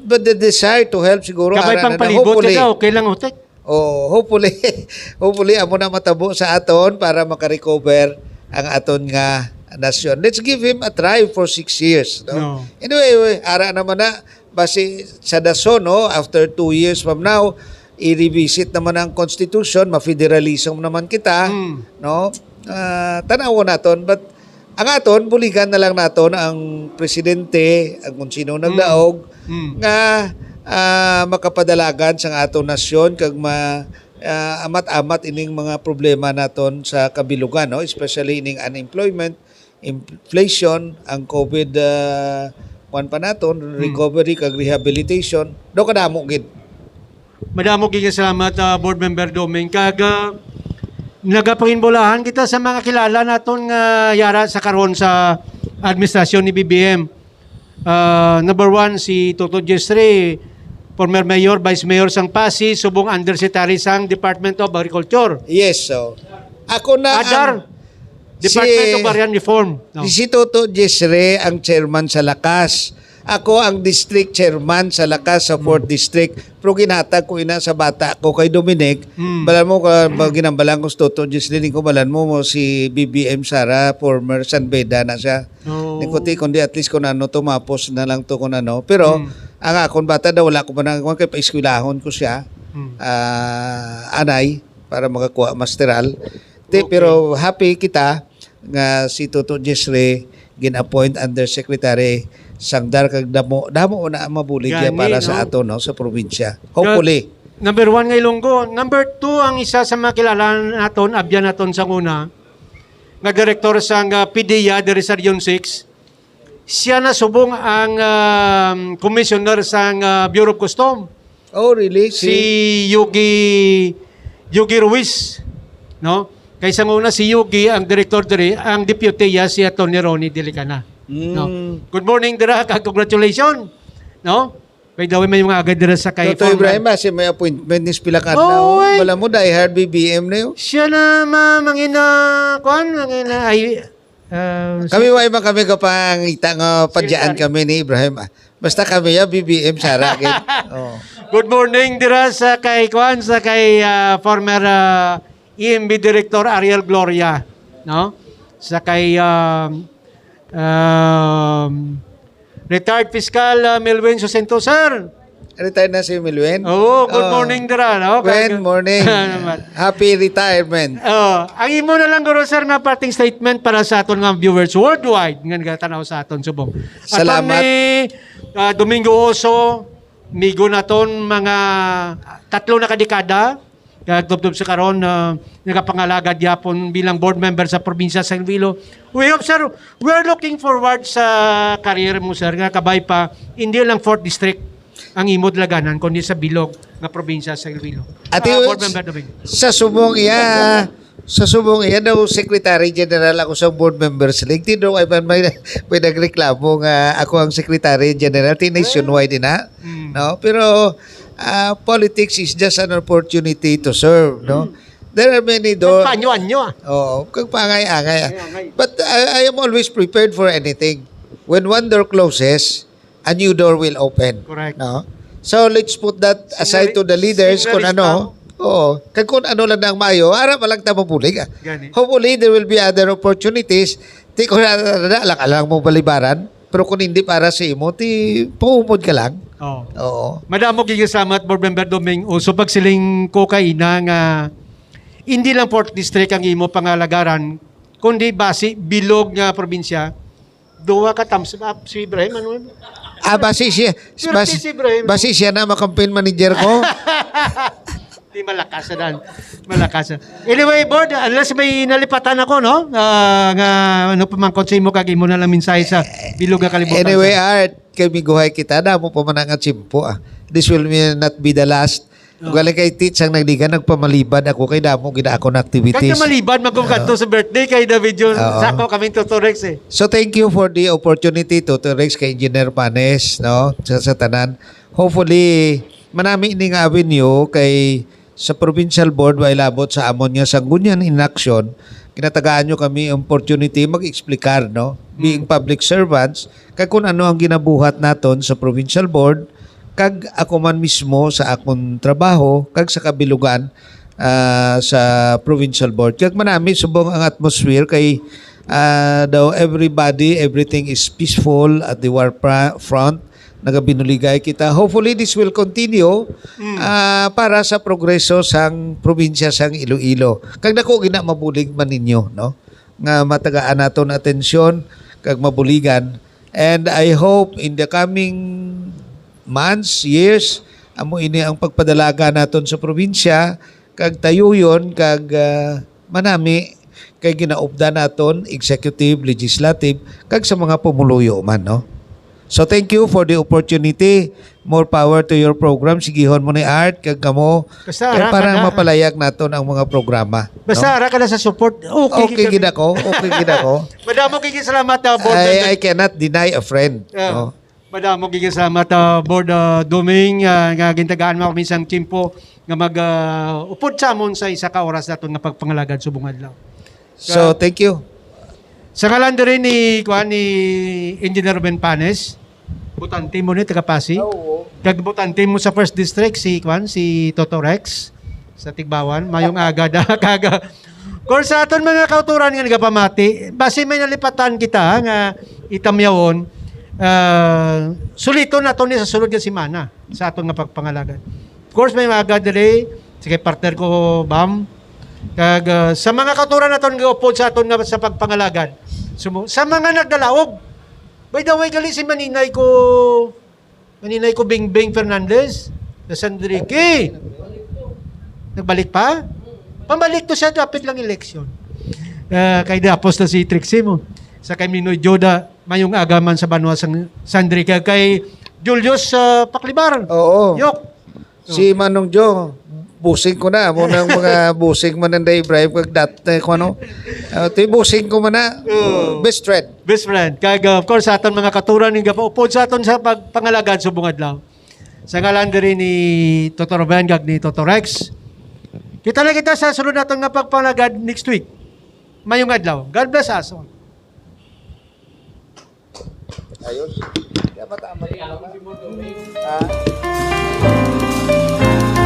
But the desire to help siguro Kabay pang palibot ka, okay lang utek. hopefully amo na matabo sa aton para maka-recover ang aton nga nasyon. Let's give him a try for 6 years. No? No. Anyway, ara naman na, base sa dason, no, after 2 years from now, i-revisit naman ang Constitution, ma-federalism naman kita, no? Tanaw naton, but ang aton, buligan na lang naton ang presidente, ang kung sino nagdaog, nga makapadalagan sa aton nasyon, kag amat-amat ining mga problema naton sa kabilugan, no? Especially ining unemployment, inflation, ang COVID, pa naton, recovery, kag rehabilitation, do kadamo gid. Madamo kayong salamat, Board Member Doming. Nagapanginbolahan kita sa mga kilala naton nga yara sa karon sa administrasyon ni BBM. Number 1, si Toto Jesre, former mayor, vice mayor sang Pasig, subong undersecretary sang Department of Agriculture. Yes, so ako na Adar, Department of Agrarian Reform. No. si Toto Jesre ang chairman sa Lakas. Ako ang district chairman sa Lakas sa 4th District. Pero ginhatag ko ina sa bata ko kay Dominic. Balan mo, ginambalan ko si Toto Jesre, ko balan mo si BBM Sara, former San Beda na siya. Oh. Nikuti, kundi at least kung ano, tumapos na lang to kung ano. Pero, ang akong bata daw, wala ko pa nang kay paiskwilahon ko siya. Anay, para makakuha masteral. Pero happy kita nga si Toto Jesre gin-appoint undersecretary sang kag damo na mabuligya Gani, para no? sa ato, no, sa probinsya. Hopefully. Number 1 nga Ilonggo. Number 2, ang isa sa mga kilala naton, abyan naton sa una, nga direktor sang PDEA, diri sa Region 6. Siya na subong ang commissioner sang Bureau of Custom. Oh, really? Si Yugi Ruiz, no? Kaysa una si Yugi ang director diri, ang deputy ya si Atty. Ronnie Dilicana. No? Good morning dira, congratulations. No? Kay daw may mga agad dira sa kay Toto Ibrahim, si may appointment ni Spilakan Oh, na. ay. Wala mo, diehard BBM na yun. Siya na mangina ay Kami kami kapangita nga padyaan kami ni Ibrahim. Basta kami ya BBM Sara. Oh. good morning dira sa kay former EMB Director Ariel Gloria, no? Sa kay retired fiscal Melvin Susento, sir. Retired na si Milwen. Oh, good morning dira, no? Good morning. Happy retirement. Ang imo na lang guro sir nga parting statement para sa aton nga viewers worldwide nga nagatanaw sa aton subong. Salamat. At Domingo Oso, migo naton mga 3 na kadekada kagtubtob sa karon nagapangalaga gyapon bilang board member sa probinsya sa Iloilo. We hope sir, we're looking forward sa career mo sir nga kabay pa hindi lang 4th district ang imod laganan kundi sa bilog nga probinsya sa Iloilo. Board member Domingo. Sa subong iya daw Secretary General ako sa board members league. Tino ay may nagreklamo nga ako ang Secretary General nationwide na. No? Pero politics is just an opportunity to serve, no? There are many doors. Panyo-anyo Oo, kung pangay-angay. But I am always prepared for anything. When one door closes, a new door will open. Correct. No? So let's put that aside to the leaders kung ano. Oo. Kung ano lang ang mayo, harap lang tayo mabulig. Gani. Hopefully, there will be other opportunities. Di ko alang mo balibaran. Pero kung hindi para sa imo, pumupod ka lang. Oo. Madamo kayong salamat, Board Member Doming. So pag siling kokaina nga hindi lang 4th District ang imo pangalagaran, kundi base bilog nga probinsya, duwa ka thumbs up si Ibrahim. Ano? Basi siya. Si Ibrahim. Basi siya na makampaign manager ko. Di malakas na. Malakas na. Anyway, Board, unless may nalipatan ako, no? Nga ano pa man konsey mo kag imo na lang mensahe sa bilog nga kalibutan. Anyway, Art, kami guhay kita na mo pa man ang atsimpo. This will not be the last. Galing kay Tits ang nagligan, nagpamalibad ako kay damo gina ako na activities. Kaya malibad magkukanto sa birthday kay David John. Sako kaming Tutorex eh. So thank you for the opportunity to Rex kay Engineer Panes, no? Sa tanan. Hopefully manami ini nga avenue kay sa provincial board wa ilabot sa amon nga sanggunian in action. Kinatagaan nyo kami opportunity mag-explicar, no? Being public servants, kag kung ano ang ginabuhat naton sa provincial board, kag ako man mismo sa akong trabaho, kag sa kabilugan, sa provincial board. Kag manami subong ang atmosphere kay daw everything is peaceful at the war front. Nagabinuligay kita. Hopefully this will continue para sa progreso sang probinsya sang Iloilo. Kag dako gina mabulig man ninyo, no? Nga matagaan naton atensyon kag mabuligan. And I hope in the coming months, years, amo ini ang pagpadalaga naton sa probinsya kag tayuyon kag manami kay ginaupda naton executive, legislative kag sa mga pumuluyo man, no? So thank you for the opportunity. More power to your program. Sigihon mo ni Art kag kamo Basta kay ara para ka na. mapalayag naton ang mga programa. Basta ara ka na sa support. Okay gid ako. Okay gid ako. Madamo kay salamat board. I cannot deny a friend. No? Madamo kay salamat board Doming nga gintagaan mo minsan timpo nga mag upod sa amon sa isa ka oras naton nga pagpangalagad subong adlaw. So thank you. Sa ngalan rin ni Engineer Ben Panes, butante mo ni taga Pasig. Kag butante mo sa first district si Toto Rex sa Tigbawan, mayong aga kaga. Kung sa aton mga kauturan nga nagapamati, base may nalipatan kita nga itamyawon, sulito na to ni sa sulod nga semana sa aton nga pagpangalagad. Of course may mga diri, sige partner ko Bam. Kag sa mga kauturan naton nga upod sa aton nga sa pagpangalagad. Sa mga nagdalaog. By the way, gali si Maninay ko Bingbing Fernandez sa San Enrique. Nagbalik pa? Pambalik to siya, dapat lang eleksyon. Kay Apos na si Trixie mo. Sa kay Minoy Joda, mayong agaman sa Banwa San Enrique. Kay Julius Paklibaran. Oo. Yok. Si Manong Jo, busing ko na. Muna mga busing man na Ibrahim kag dati ko ano. Ito busing ko man na. Best friend. Best friend. Kag of course, sa aton mga katuran, nga upod sa aton sa pagpangalagad subong adlaw. Sa ngalan diri ni Toto Ruben kag ni Toto Rex. Kita na kita sa sunod naton nga pagpangalagad next week. Mayong adlaw. God bless us all. Ayos. Kaya matama.